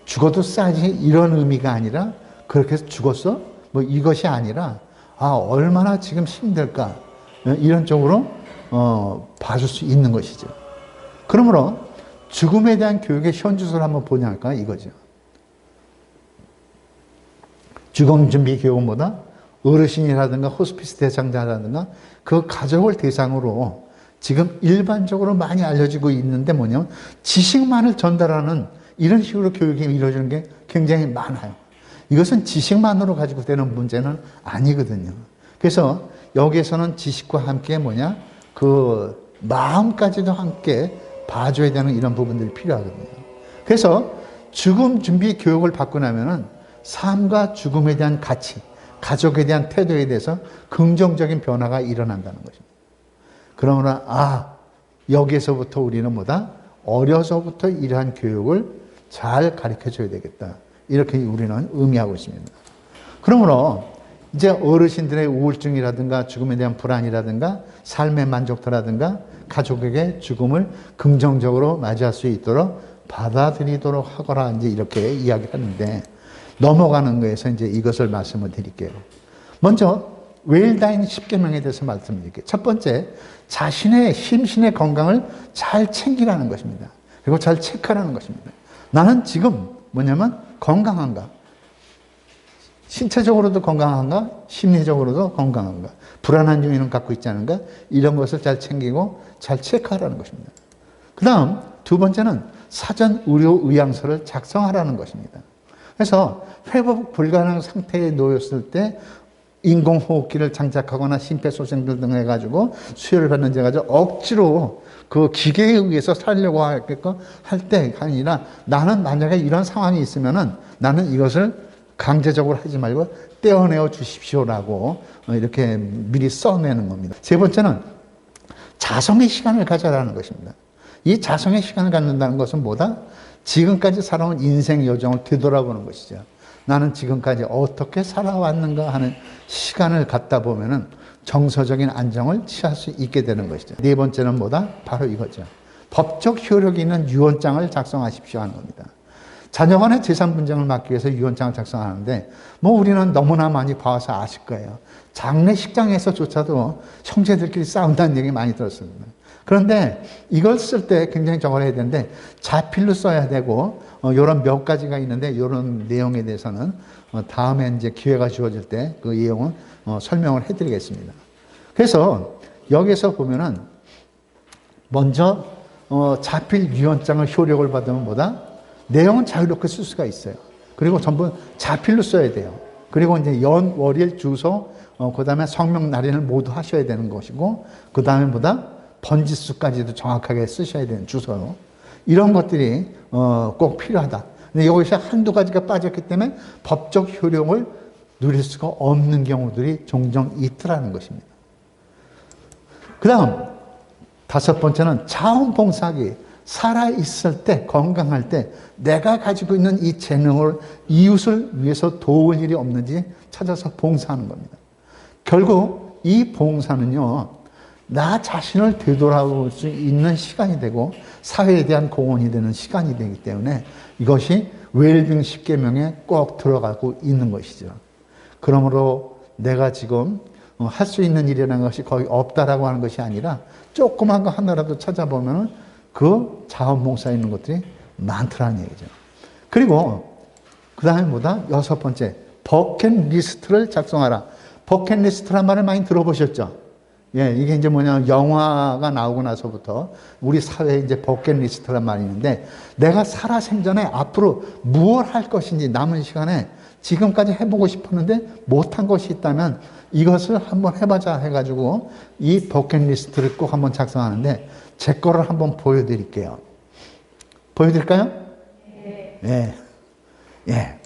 죽어도 싸지 이런 의미가 아니라 그렇게 해서 죽었어? 이것이 아니라 얼마나 지금 힘들까? 이런 쪽으로 봐줄 수 있는 것이죠. 그러므로 죽음에 대한 교육의 현주소를 한번 보냐니까 이거죠. 죽음 준비 교육보다 어르신이라든가 호스피스 대상자라든가 그 가족을 대상으로 지금 일반적으로 많이 알려지고 있는데 뭐냐면 지식만을 전달하는 이런 식으로 교육이 이루어지는 게 굉장히 많아요. 이것은 지식만으로 가지고 되는 문제는 아니거든요. 그래서 여기에서는 지식과 함께 그 마음까지도 함께 봐줘야 되는 이런 부분들이 필요하거든요. 그래서 죽음 준비 교육을 받고 나면은 삶과 죽음에 대한 가치, 가족에 대한 태도에 대해서 긍정적인 변화가 일어난다는 것입니다. 그러므로 여기에서부터 우리는 어려서부터 이러한 교육을 잘 가르쳐줘야 되겠다. 이렇게 우리는 의미하고 있습니다. 그러므로 이제 어르신들의 우울증이라든가 죽음에 대한 불안이라든가 삶의 만족도라든가 가족에게 죽음을 긍정적으로 맞이할 수 있도록 받아들이도록 하거라 이제 이렇게 이야기하는데 넘어가는 거에서 이제 이것을 말씀을 드릴게요. 먼저 웰다인 10계명에 대해서 말씀드릴게요. 첫 번째, 자신의 심신의 건강을 잘 챙기라는 것입니다. 그리고 잘 체크하라는 것입니다. 나는 지금 건강한가? 신체적으로도 건강한가? 심리적으로도 건강한가? 불안한 요인은 갖고 있지 않은가? 이런 것을 잘 챙기고 잘 체크하라는 것입니다. 그 다음 두 번째는 사전 의료 의향서를 작성하라는 것입니다. 그래서 회복 불가능 상태에 놓였을 때 인공호흡기를 장착하거나 심폐소생술 등 해가지고 수혈을 받는 데 가지고 억지로 그 기계에 의해서 살려고 할 때 아니라 나는 만약에 이런 상황이 있으면은 나는 이것을 강제적으로 하지 말고 떼어내어 주십시오라고 이렇게 미리 써내는 겁니다. 세 번째는 자성의 시간을 가져라는 것입니다. 이 자성의 시간을 갖는다는 것은 뭐다? 지금까지 살아온 인생 여정을 되돌아보는 것이죠. 나는 지금까지 어떻게 살아왔는가 하는 시간을 갖다 보면은 정서적인 안정을 취할 수 있게 되는 것이죠. 네 번째는 뭐다? 바로 이거죠. 법적 효력이 있는 유언장을 작성하십시오 하는 겁니다. 자녀간의 재산 분쟁을 막기 위해서 유언장을 작성하는데 뭐 우리는 너무나 많이 봐서 아실 거예요. 장례식장에서조차도 형제들끼리 싸운다는 얘기 많이 들었습니다. 그런데 이걸 쓸 때 굉장히 저걸 해야 되는데 자필로 써야 되고 이런 몇 가지가 있는데 이런 내용에 대해서는 다음에 이제 기회가 주어질 때 그 내용은 설명을 해드리겠습니다. 그래서 여기서 보면은 먼저 자필 유언장을 효력을 받으면 뭐다? 내용은 자유롭게 쓸 수가 있어요. 그리고 전부 자필로 써야 돼요. 그리고 이제 연, 월일, 주소, 그 다음에 성명, 날인을 모두 하셔야 되는 것이고, 그 다음에 뭐다? 번지수까지도 정확하게 쓰셔야 되는 주소로. 이런 것들이 꼭 필요하다. 근데 여기서 한두 가지가 빠졌기 때문에 법적 효력을 누릴 수가 없는 경우들이 종종 있더라는 것입니다. 그 다음, 다섯 번째는 자원봉사하기. 살아있을 때, 건강할 때 내가 가지고 있는 이 재능을 이웃을 위해서 도울 일이 없는지 찾아서 봉사하는 겁니다. 결국 이 봉사는요, 나 자신을 되돌아볼 수 있는 시간이 되고 사회에 대한 공헌이 되는 시간이 되기 때문에 이것이 웰빙 10계명에 꼭 들어가고 있는 것이죠. 그러므로 내가 지금 할 수 있는 일이라는 것이 거의 없다라고 하는 것이 아니라 조그만 거 하나라도 찾아보면 그 자원봉사에 있는 것들이 많더라는 얘기죠. 그리고 그 다음에 뭐다? 여섯 번째, 버킷리스트를 작성하라. 버킷리스트란 말을 많이 들어보셨죠? 예, 이게 이제 뭐냐면 영화가 나오고 나서부터 우리 사회에 이제 버킷리스트란 말이 있는데 내가 살아생전에 앞으로 무엇 할 것인지 남은 시간에 지금까지 해보고 싶었는데 못한 것이 있다면 이것을 한번 해보자 해가지고 이 버킷리스트를 꼭 한번 작성하는데 제 거를 한번 보여드릴게요. 보여드릴까요? 네. 예. 예.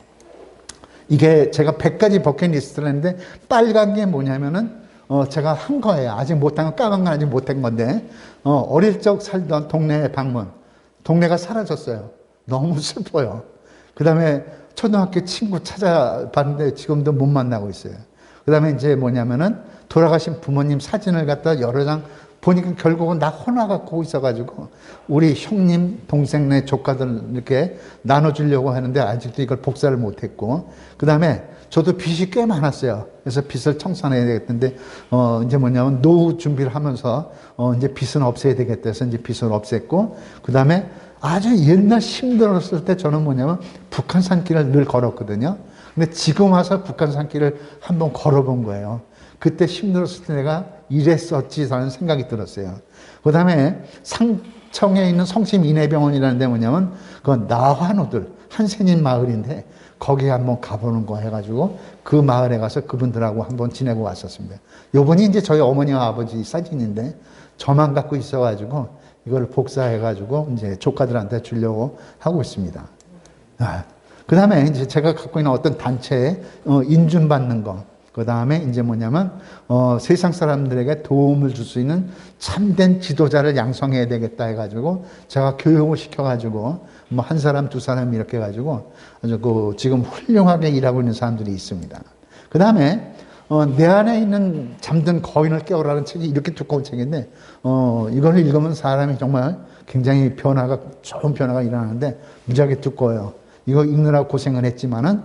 이게 제가 100가지 버킷리스트를 했는데 빨간 게 뭐냐면은 제가 한 거예요. 아직 못한 건 까만 건 아직 못한 건데 어릴 적 살던 동네 방문. 동네가 사라졌어요. 너무 슬퍼요. 그 다음에 초등학교 친구 찾아봤는데 지금도 못 만나고 있어요. 그 다음에 이제 뭐냐면은 돌아가신 부모님 사진을 갖다 여러 장 보니까 결국은 나 혼자 갖고 있어가지고 우리 형님, 동생네 조카들 이렇게 나눠주려고 하는데 아직도 이걸 복사를 못했고 그 다음에 저도 빚이 꽤 많았어요. 그래서 빚을 청산해야 되겠는데 이제 뭐냐면 노후 준비를 하면서 이제 빚은 없애야 되겠다 해서 이제 빚을 없앴고 그 다음에 아주 옛날 힘들었을 때 저는 뭐냐면 북한산길을 늘 걸었거든요. 근데 지금 와서 북한산길을 한번 걸어본 거예요. 그때 힘들었을 때 내가 이랬었지라는 생각이 들었어요. 그 다음에 상청에 있는 성심 인해병원이라는 데 뭐냐면 그 나환우들 한센인 마을인데 거기에 한번 가보는 거 해가지고 그 마을에 가서 그분들하고 한번 지내고 왔었습니다. 요번이 이제 저희 어머니와 아버지 사진인데 저만 갖고 있어가지고 이걸 복사해가지고 이제 조카들한테 주려고 하고 있습니다. 그 다음에 이제 제가 갖고 있는 어떤 단체에 인준받는 거. 그 다음에 이제 뭐냐면, 세상 사람들에게 도움을 줄 수 있는 참된 지도자를 양성해야 되겠다 해가지고, 제가 교육을 시켜가지고, 뭐 한 사람, 두 사람 이렇게 해가지고, 아주 지금 훌륭하게 일하고 있는 사람들이 있습니다. 그 다음에, 내 안에 있는 잠든 거인을 깨우라는 책이 이렇게 두꺼운 책인데, 이걸 읽으면 사람이 정말 굉장히 좋은 변화가 일어나는데, 무지하게 두꺼워요. 이거 읽느라고 고생을 했지만은,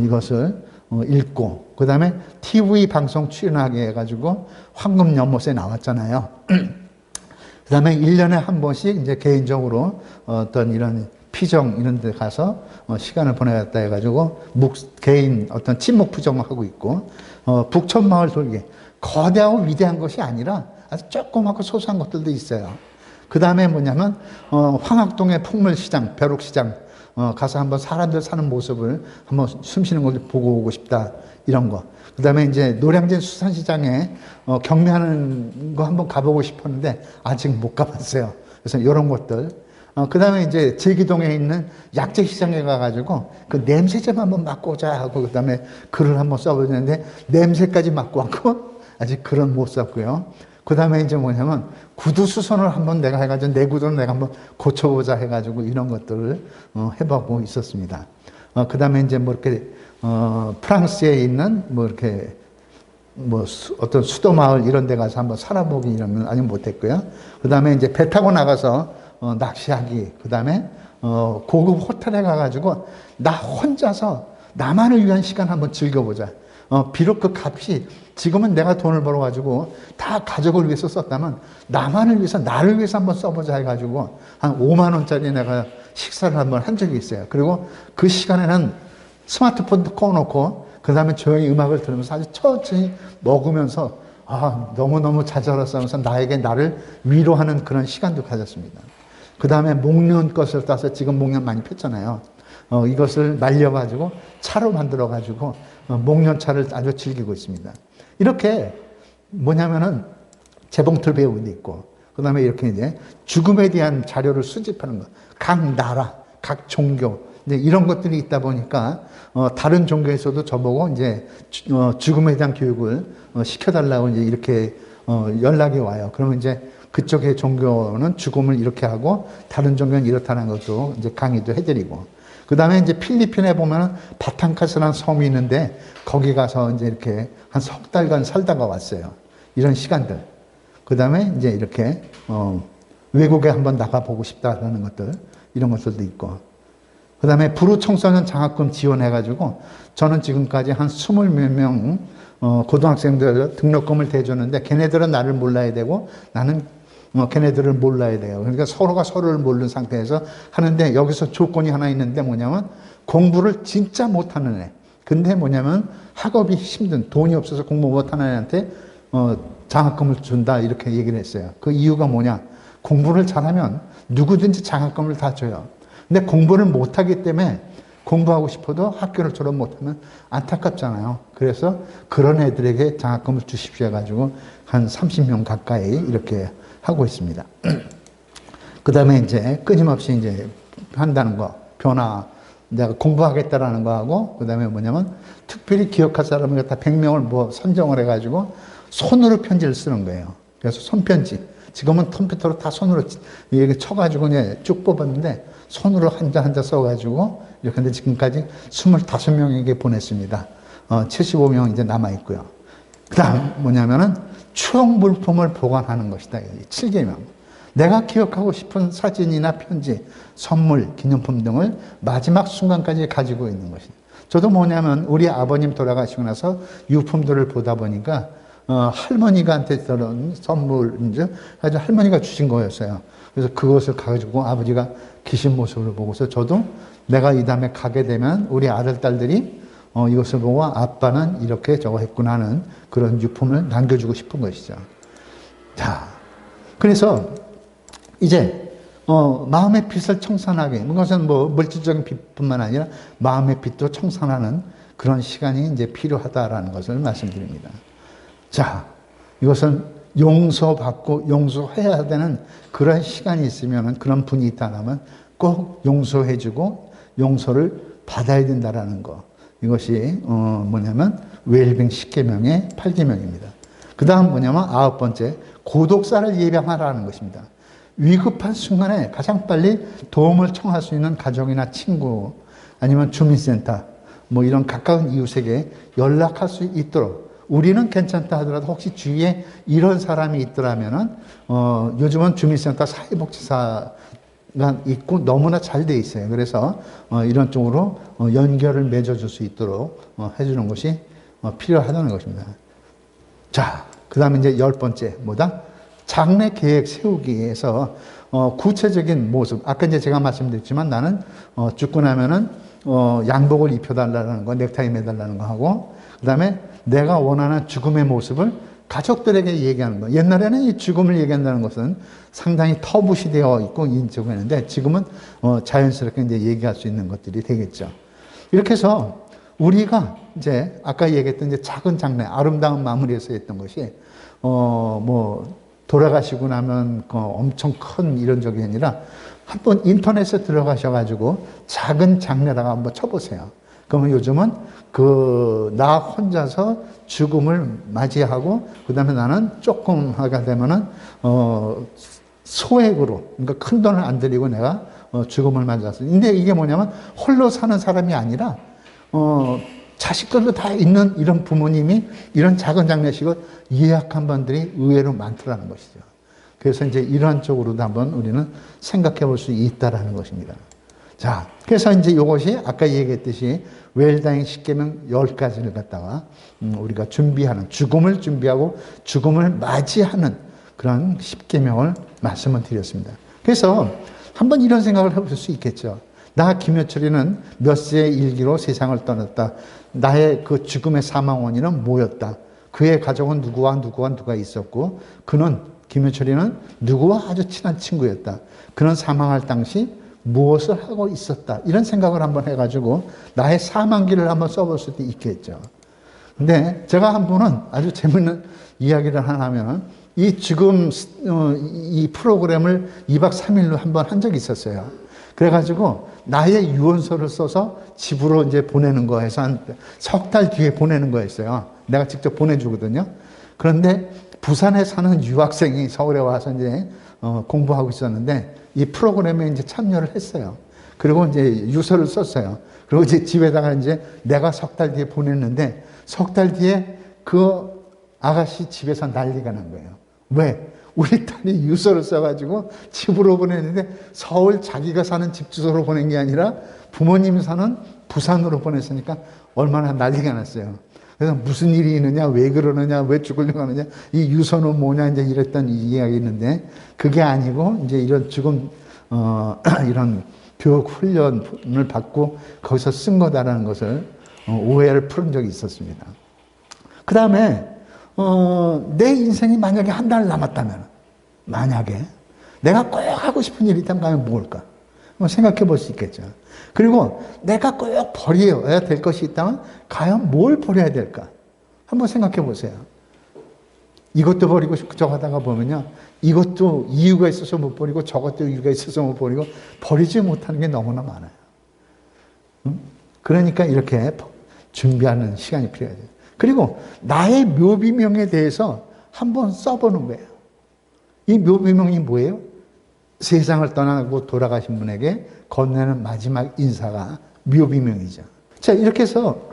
이것을 읽고, 그 다음에 TV 방송 출연하게 해가지고 황금 연못에 나왔잖아요. 그 다음에 1년에 한 번씩 이제 개인적으로 어떤 이런 피정 이런 데 가서 시간을 보내겠다 해가지고 개인 어떤 친목 피정을 하고 있고, 북촌마을 돌기. 거대하고 위대한 것이 아니라 아주 조그맣고 소소한 것들도 있어요. 그 다음에 뭐냐면, 황학동의 풍물시장, 벼룩시장, 가서 한번 사람들 사는 모습을 한번 숨쉬는 걸 보고 오고 싶다. 이런 거. 그 다음에 이제 노량진 수산시장에 경매하는 거 한번 가보고 싶었는데 아직 못 가봤어요. 그래서 이런 것들. 그 다음에 이제 제기동에 있는 약재시장에 가가지고 그 냄새 좀 한번 맡고 오자 하고 그 다음에 글을 한번 써보는데 냄새까지 맡고 왔고 아직 글은 못 썼고요. 그 다음에 이제 뭐냐면 구두 수선을 한번 내가 해가지고 내 구두를 내가 한번 고쳐보자 해가지고 이런 것들을 해보고 있었습니다. 그 다음에 이제 뭐 이렇게 프랑스에 있는 뭐 이렇게 뭐 어떤 수도 마을 이런 데 가서 한번 살아보기 이런 건 아직 못했고요. 그 다음에 이제 배 타고 나가서 낚시하기. 그 다음에 고급 호텔에 가가지고 나 혼자서 나만을 위한 시간 한번 즐겨보자. 비록 그 값이 지금은 내가 돈을 벌어가지고 다 가족을 위해서 썼다면 나만을 위해서, 나를 위해서 한번 써보자 해가지고 한 5만 원짜리 내가 식사를 한번 한 적이 있어요. 그리고 그 시간에는 스마트폰도 꺼놓고 그 다음에 조용히 음악을 들으면서 아주 천천히 먹으면서 너무너무 잘 자랐어 하면서 나에게 나를 위로하는 그런 시간도 가졌습니다. 그 다음에 목련 것을 따서 지금 목련 많이 폈잖아요. 이것을 말려가지고 차로 만들어가지고 목련차를 아주 즐기고 있습니다. 이렇게 뭐냐면은 재봉틀 배우기도 있고, 그 다음에 이렇게 이제 죽음에 대한 자료를 수집하는 것. 각 나라, 각 종교, 이제 이런 것들이 있다 보니까, 다른 종교에서도 저보고 이제, 죽음에 대한 교육을 시켜달라고 이제 이렇게, 연락이 와요. 그러면 이제 그쪽의 종교는 죽음을 이렇게 하고, 다른 종교는 이렇다는 것도 이제 강의도 해드리고, 그 다음에 이제 필리핀에 보면은 바탕카스라는 섬이 있는데, 거기 가서 이제 이렇게 한 석 달간 살다가 왔어요. 이런 시간들. 그 다음에 이제 이렇게, 외국에 한번 나가보고 싶다라는 것들, 이런 것들도 있고. 그 다음에 부르 청소년 장학금 지원해가지고, 저는 지금까지 한 20몇 명, 고등학생들 등록금을 대줬는데, 걔네들은 나를 몰라야 되고, 나는 걔네들을 몰라야 돼요. 그러니까 서로가 서로를 모르는 상태에서 하는데, 여기서 조건이 하나 있는데 뭐냐면, 공부를 진짜 못하는 애. 근데 뭐냐면, 학업이 힘든, 돈이 없어서 공부 못하는 애한테, 장학금을 준다, 이렇게 얘기를 했어요. 그 이유가 뭐냐? 공부를 잘하면 누구든지 장학금을 다 줘요. 근데 공부를 못하기 때문에 공부하고 싶어도 학교를 졸업 못하면 안타깝잖아요. 그래서 그런 애들에게 장학금을 주십시오 해가지고 한 30명 가까이 이렇게 하고 있습니다. 그 다음에 이제 끊임없이 이제 한다는 거, 변화, 내가 공부하겠다라는 거 하고, 그 다음에 뭐냐면 특별히 기억할 사람을 갖다 100명을 뭐 선정을 해가지고 손으로 편지를 쓰는 거예요. 그래서 손편지. 지금은 컴퓨터로 다 손으로 이렇게 쳐가지고 이제 쭉 뽑았는데, 손으로 한자 한자 써가지고, 이렇게 근데 지금까지 25명에게 보냈습니다. 75명 이제 남아있고요. 그 다음 뭐냐면은 추억 물품을 보관하는 것이다. 7개명. 내가 기억하고 싶은 사진이나 편지, 선물, 기념품 등을 마지막 순간까지 가지고 있는 것이다. 저도 뭐냐면 우리 아버님 돌아가시고 나서 유품들을 보다 보니까 할머니가한테 들은 선물인지 아주 할머니가 주신 거였어요. 그래서 그것을 가지고 아버지가 계신 모습을 보고서 저도 내가 이 다음에 가게 되면 우리 아들, 딸들이 이것을 보고 아빠는 이렇게 저거 했구나 하는 그런 유품을 남겨주고 싶은 것이죠. 자, 그래서 이제 마음의 빛을 청산하게, 그것은 뭐 물질적인 빛뿐만 아니라 마음의 빛도 청산하는 그런 시간이 이제 필요하다라는 것을 말씀드립니다. 자, 이것은 용서받고 용서해야 되는 그런 시간이 있으면, 그런 분이 있다면 꼭 용서해주고 용서를 받아야 된다라는 거. 이것이 뭐냐면 웰빙 10계명의 8계명입니다. 그 다음 뭐냐면 9번째, 고독사를 예방하라는 것입니다. 위급한 순간에 가장 빨리 도움을 청할 수 있는 가족이나 친구, 아니면 주민센터, 뭐 이런 가까운 이웃에게 연락할 수 있도록, 우리는 괜찮다 하더라도 혹시 주위에 이런 사람이 있더라면은, 요즘은 주민센터 사회복지사가 있고 너무나 잘 돼 있어요. 그래서, 이런 쪽으로 연결을 맺어줄 수 있도록 해주는 것이 필요하다는 것입니다. 자, 그 다음에 이제 10번째, 뭐다? 장래 계획 세우기에서, 구체적인 모습. 아까 이제 제가 말씀드렸지만 나는, 죽고 나면은, 양복을 입혀달라는 거, 넥타이 매달라는 거 하고, 그 다음에 내가 원하는 죽음의 모습을 가족들에게 얘기하는 거. 옛날에는 이 죽음을 얘기한다는 것은 상당히 터부시되어 있고 인정했는데, 지금은 자연스럽게 이제 얘기할 수 있는 것들이 되겠죠. 이렇게 해서 우리가 이제 아까 얘기했던 이제 작은 장래, 아름다운 마무리에서 했던 것이, 뭐, 돌아가시고 나면 엄청 큰 이런 적이 아니라 한번 인터넷에 들어가셔가지고 작은 장례라고 한번 쳐보세요. 그러면 요즘은 나 혼자서 죽음을 맞이하고, 그 다음에 나는 조금 하게 되면은, 소액으로, 그러니까 큰 돈을 안 들이고 내가 죽음을 맞이했어요. 근데 이게 뭐냐면 홀로 사는 사람이 아니라, 자식들도 다 있는 이런 부모님이 이런 작은 장례식을 예약한 분들이 의외로 많더라는 것이죠. 그래서 이제 이러한 쪽으로도 한번 우리는 생각해 볼 수 있다라는 것입니다. 자, 그래서 이제 이것이 아까 얘기했듯이 웰다잉 10계명 10가지를 갖다가 우리가 준비하는, 죽음을 준비하고 죽음을 맞이하는 그런 10계명을 말씀을 드렸습니다. 그래서 한번 이런 생각을 해볼 수 있겠죠. 나 김효철이는 몇 세의 일기로 세상을 떠났다. 나의 그 죽음의 사망 원인은 뭐였다. 그의 가족은 누가 있었고, 그는, 김효철이는 누구와 아주 친한 친구였다. 그는 사망할 당시 무엇을 하고 있었다. 이런 생각을 한번 해가지고 나의 사망기를 한번 써볼 수도 있겠죠. 근데 제가 한 번은 아주 재밌는 이야기를 하나 하면, 이 지금 이 프로그램을 2박 3일로 한번 한 적이 있었어요. 그래가지고 나의 유언서를 써서 집으로 이제 보내는 거에서 한 석 달 뒤에 보내는 거였어요. 내가 직접 보내주거든요. 그런데 부산에 사는 유학생이 서울에 와서 이제 공부하고 있었는데 이 프로그램에 이제 참여를 했어요. 그리고 이제 유서를 썼어요. 그리고 이제 집에다가 이제 내가 석 달 뒤에 보냈는데 석 달 뒤에 그 아가씨 집에서 난리가 난 거예요. 왜? 우리 딸이 유서를 써가지고 집으로 보냈는데 서울 자기가 사는 집 주소로 보낸 게 아니라 부모님이 사는 부산으로 보냈으니까 얼마나 난리가 났어요. 그래서 무슨 일이 있느냐, 왜 그러느냐, 왜 죽으려고 하느냐, 이 유서는 뭐냐, 이제 이랬던 이야기 있는데, 그게 아니고, 이제 이런 죽음, 이런 교육 훈련을 받고 거기서 쓴 거다라는 것을 오해를 풀은 적이 있었습니다. 그 다음에, 내 인생이 만약에 한 달 남았다면, 만약에 내가 꼭 하고 싶은 일이 있다면 과연 뭘까? 한번 생각해 볼 수 있겠죠. 그리고 내가 꼭 버려야 될 것이 있다면 과연 뭘 버려야 될까? 한번 생각해 보세요. 이것도 버리고 저거 하다가 보면요. 이것도 이유가 있어서 못 버리고 저것도 이유가 있어서 못 버리고 버리지 못하는 게 너무나 많아요. 그러니까 이렇게 준비하는 시간이 필요해요. 그리고 나의 묘비명에 대해서 한번 써보는 거예요. 이 묘비명이 뭐예요? 세상을 떠나고 돌아가신 분에게 건네는 마지막 인사가 묘비명이죠. 자, 이렇게 해서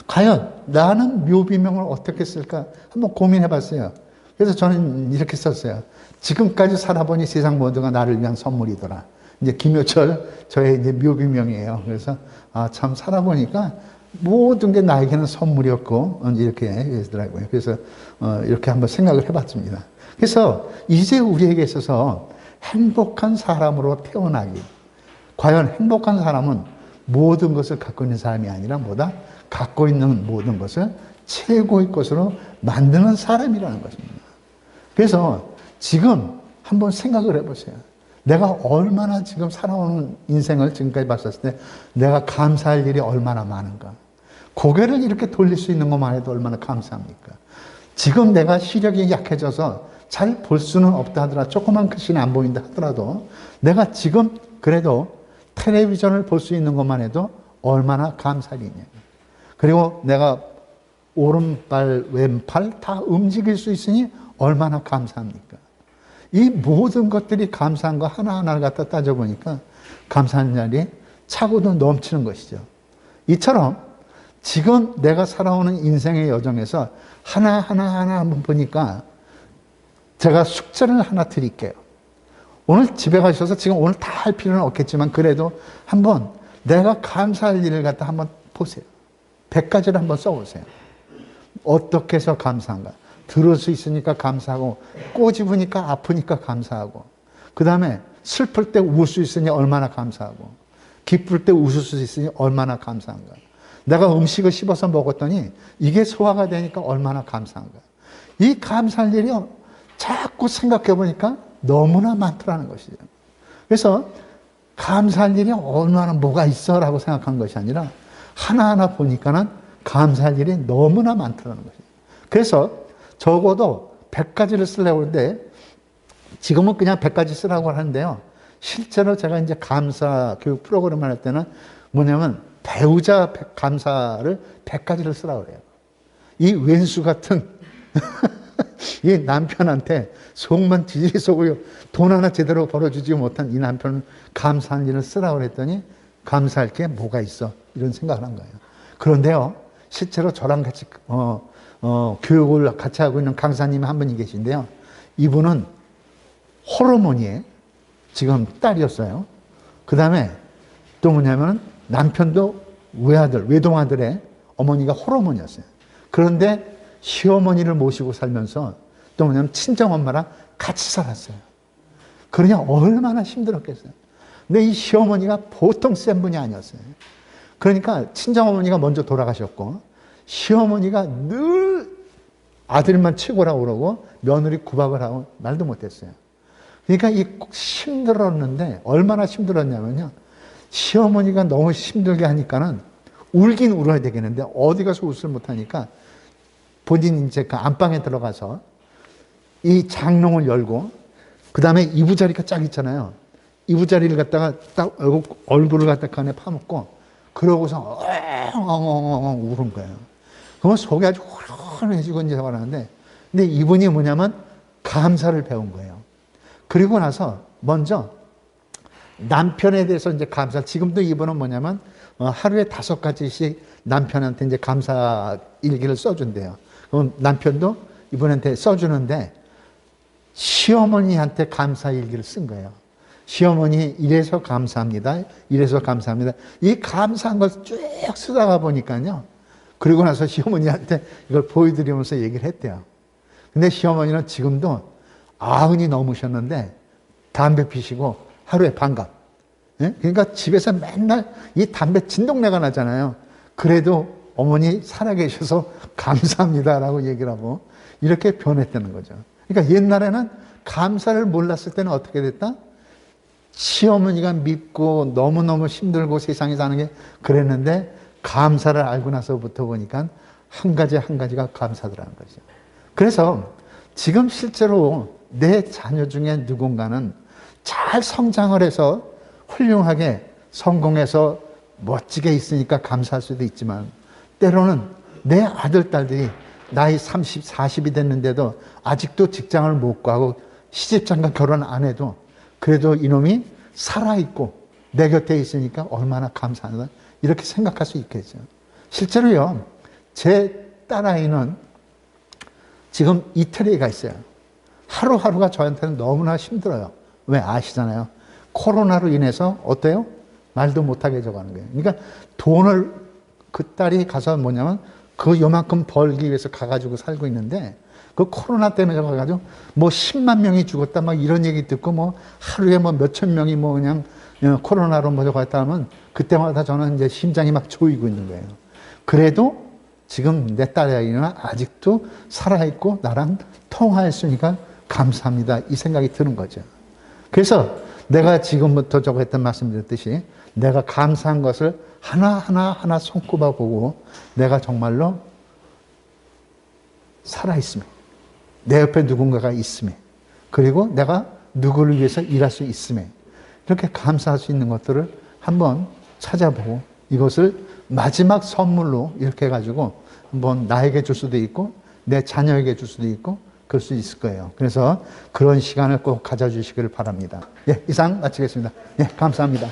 과연 나는 묘비명을 어떻게 쓸까 한번 고민해 봤어요. 그래서 저는 이렇게 썼어요. 지금까지 살아보니 세상 모두가 나를 위한 선물이더라. 이제 김효철 저의 이제 묘비명이에요. 그래서 참 살아보니까 모든 게 나에게는 선물이었고 이렇게 되더라고요. 그래서 이렇게 한번 생각을 해봤습니다. 그래서 이제 우리에게 있어서 행복한 사람으로 태어나기. 과연 행복한 사람은 모든 것을 갖고 있는 사람이 아니라 뭐다? 갖고 있는 모든 것을 최고의 것으로 만드는 사람이라는 것입니다. 그래서 지금 한번 생각을 해보세요. 내가 얼마나 지금 살아오는 인생을 지금까지 봤었을 때 내가 감사할 일이 얼마나 많은가. 고개를 이렇게 돌릴 수 있는 것만 해도 얼마나 감사합니까? 지금 내가 시력이 약해져서 잘 볼 수는 없다 하더라도 조그만 글씨는 안 보인다 하더라도 내가 지금 그래도 텔레비전을 볼 수 있는 것만 해도 얼마나 감사할 일이냐. 그리고 내가 오른발 왼팔 다 움직일 수 있으니 얼마나 감사합니까? 이 모든 것들이 감사한 거 하나하나를 갖다 따져보니까 감사한 날이 차고도 넘치는 것이죠. 이처럼 지금 내가 살아오는 인생의 여정에서 하나하나 한번 보니까 제가 숙제를 하나 드릴게요. 오늘 집에 가셔서 지금 오늘 다 할 필요는 없겠지만 그래도 한번 내가 감사할 일을 갖다 한번 보세요. 100가지를 한번 써보세요. 어떻게 해서 감사한가? 들을 수 있으니까 감사하고, 꼬집으니까 아프니까 감사하고, 그 다음에 슬플 때 울 수 있으니 얼마나 감사하고, 기쁠 때 웃을 수 있으니 얼마나 감사한가? 내가 음식을 씹어서 먹었더니 이게 소화가 되니까 얼마나 감사한가? 이 감사할 일이 자꾸 생각해 보니까 너무나 많더라는 것이죠. 그래서 감사할 일이 얼마나 뭐가 있어 라고 생각한 것이 아니라 하나하나 보니까는 감사할 일이 너무나 많더라는 것이죠. 그래서 적어도 100가지를 쓰려고 하는데 지금은 그냥 100가지 쓰라고 하는데요. 실제로 제가 이제 감사 교육 프로그램을 할 때는 뭐냐면 배우자 감사를 100가지를 쓰라고 그래요. 이 왼수 같은 이 남편한테 속만 지지리 속고요. 돈 하나 제대로 벌어주지 못한 이 남편은 감사한 일을 쓰라고 그랬더니 감사할 게 뭐가 있어? 이런 생각을 한 거예요. 그런데요, 실제로 저랑 같이 교육을 같이 하고 있는 강사님이 한 분이 계신데요. 이분은 호르몬이 지금 딸이었어요. 그 다음에 또 뭐냐면 남편도 외동아들의 어머니가 홀어머니였어요. 그런데 시어머니를 모시고 살면서 또 뭐냐면 친정엄마랑 같이 살았어요. 그러냐 얼마나 힘들었겠어요. 근데 이 시어머니가 보통 센 분이 아니었어요. 그러니까 친정어머니가 먼저 돌아가셨고 시어머니가 늘 아들만 최고라고 그러고 며느리 구박을 하고 말도 못했어요. 그러니까 힘들었는데 얼마나 힘들었냐면요. 시어머니가 너무 힘들게 하니까는 울긴 울어야 되겠는데 어디 가서 웃을 못하니까 본인이 이제 그 안방에 들어가서 이 장롱을 열고 그 다음에 이부자리가 쫙 있잖아요. 이부자리를 갖다가 딱 얼굴을 갖다 그 안에 파묻고 그러고서 엉엉엉엉 우는 거예요. 그러면 속이 아주 후련해지고 이제 하는데 근데 이분이 뭐냐면 감사를 배운 거예요. 그리고 나서 먼저 남편에 대해서 이제 감사. 지금도 이분은 뭐냐면 하루에 5가지씩 남편한테 이제 감사 일기를 써준대요. 그럼 남편도 이분한테 써주는데 시어머니한테 감사 일기를 쓴 거예요. 시어머니 이래서 감사합니다. 이래서 감사합니다. 이 감사한 걸 쭉 쓰다가 보니까요. 그리고 나서 시어머니한테 이걸 보여드리면서 얘기를 했대요. 근데 시어머니는 지금도 90이 넘으셨는데 담배 피시고 하루에 반갑. 예? 그러니까 집에서 맨날 이 담배 진동내가 나잖아요. 그래도 어머니 살아계셔서 감사합니다라고 얘기를 하고 이렇게 변했다는 거죠. 그러니까 옛날에는 감사를 몰랐을 때는 어떻게 됐다? 시어머니가 밉고 너무너무 힘들고 세상에 사는 게 그랬는데 감사를 알고 나서부터 보니까 한 가지 한 가지가 감사더라는 거죠. 그래서 지금 실제로 내 자녀 중에 누군가는 잘 성장을 해서 훌륭하게 성공해서 멋지게 있으니까 감사할 수도 있지만 때로는 내 아들, 딸들이 나이 30, 40이 됐는데도 아직도 직장을 못 가고 시집장가 결혼 안 해도 그래도 이놈이 살아있고 내 곁에 있으니까 얼마나 감사하다 이렇게 생각할 수 있겠죠. 실제로요. 제 딸아이는 지금 이태리에 있어요. 하루하루가 저한테는 너무나 힘들어요. 왜 아시잖아요. 코로나로 인해서 어때요? 말도 못하게 해져가는 거예요. 그러니까 돈을 그 딸이 가서 뭐냐면 그 요만큼 벌기 위해서 가가지고 살고 있는데 그 코로나 때문에 가가지고 뭐 10만 명이 죽었다 막 이런 얘기 듣고 뭐 하루에 뭐 몇천 명이 뭐 그냥 코로나로 뭐 갔다 하면 그때마다 저는 이제 심장이 막 조이고 있는 거예요. 그래도 지금 내 딸아이는 아직도 살아있고 나랑 통화했으니까 감사합니다. 이 생각이 드는 거죠. 그래서 내가 지금부터 저거 했던 말씀드렸듯이 내가 감사한 것을 하나하나 손꼽아 보고 내가 정말로 살아있음에 내 옆에 누군가가 있음에 그리고 내가 누구를 위해서 일할 수 있음에 이렇게 감사할 수 있는 것들을 한번 찾아보고 이것을 마지막 선물로 이렇게 해가지고 한번 나에게 줄 수도 있고 내 자녀에게 줄 수도 있고 그럴 수 있을 거예요. 그래서 그런 시간을 꼭 가져주시기를 바랍니다. 예, 이상 마치겠습니다. 예, 감사합니다.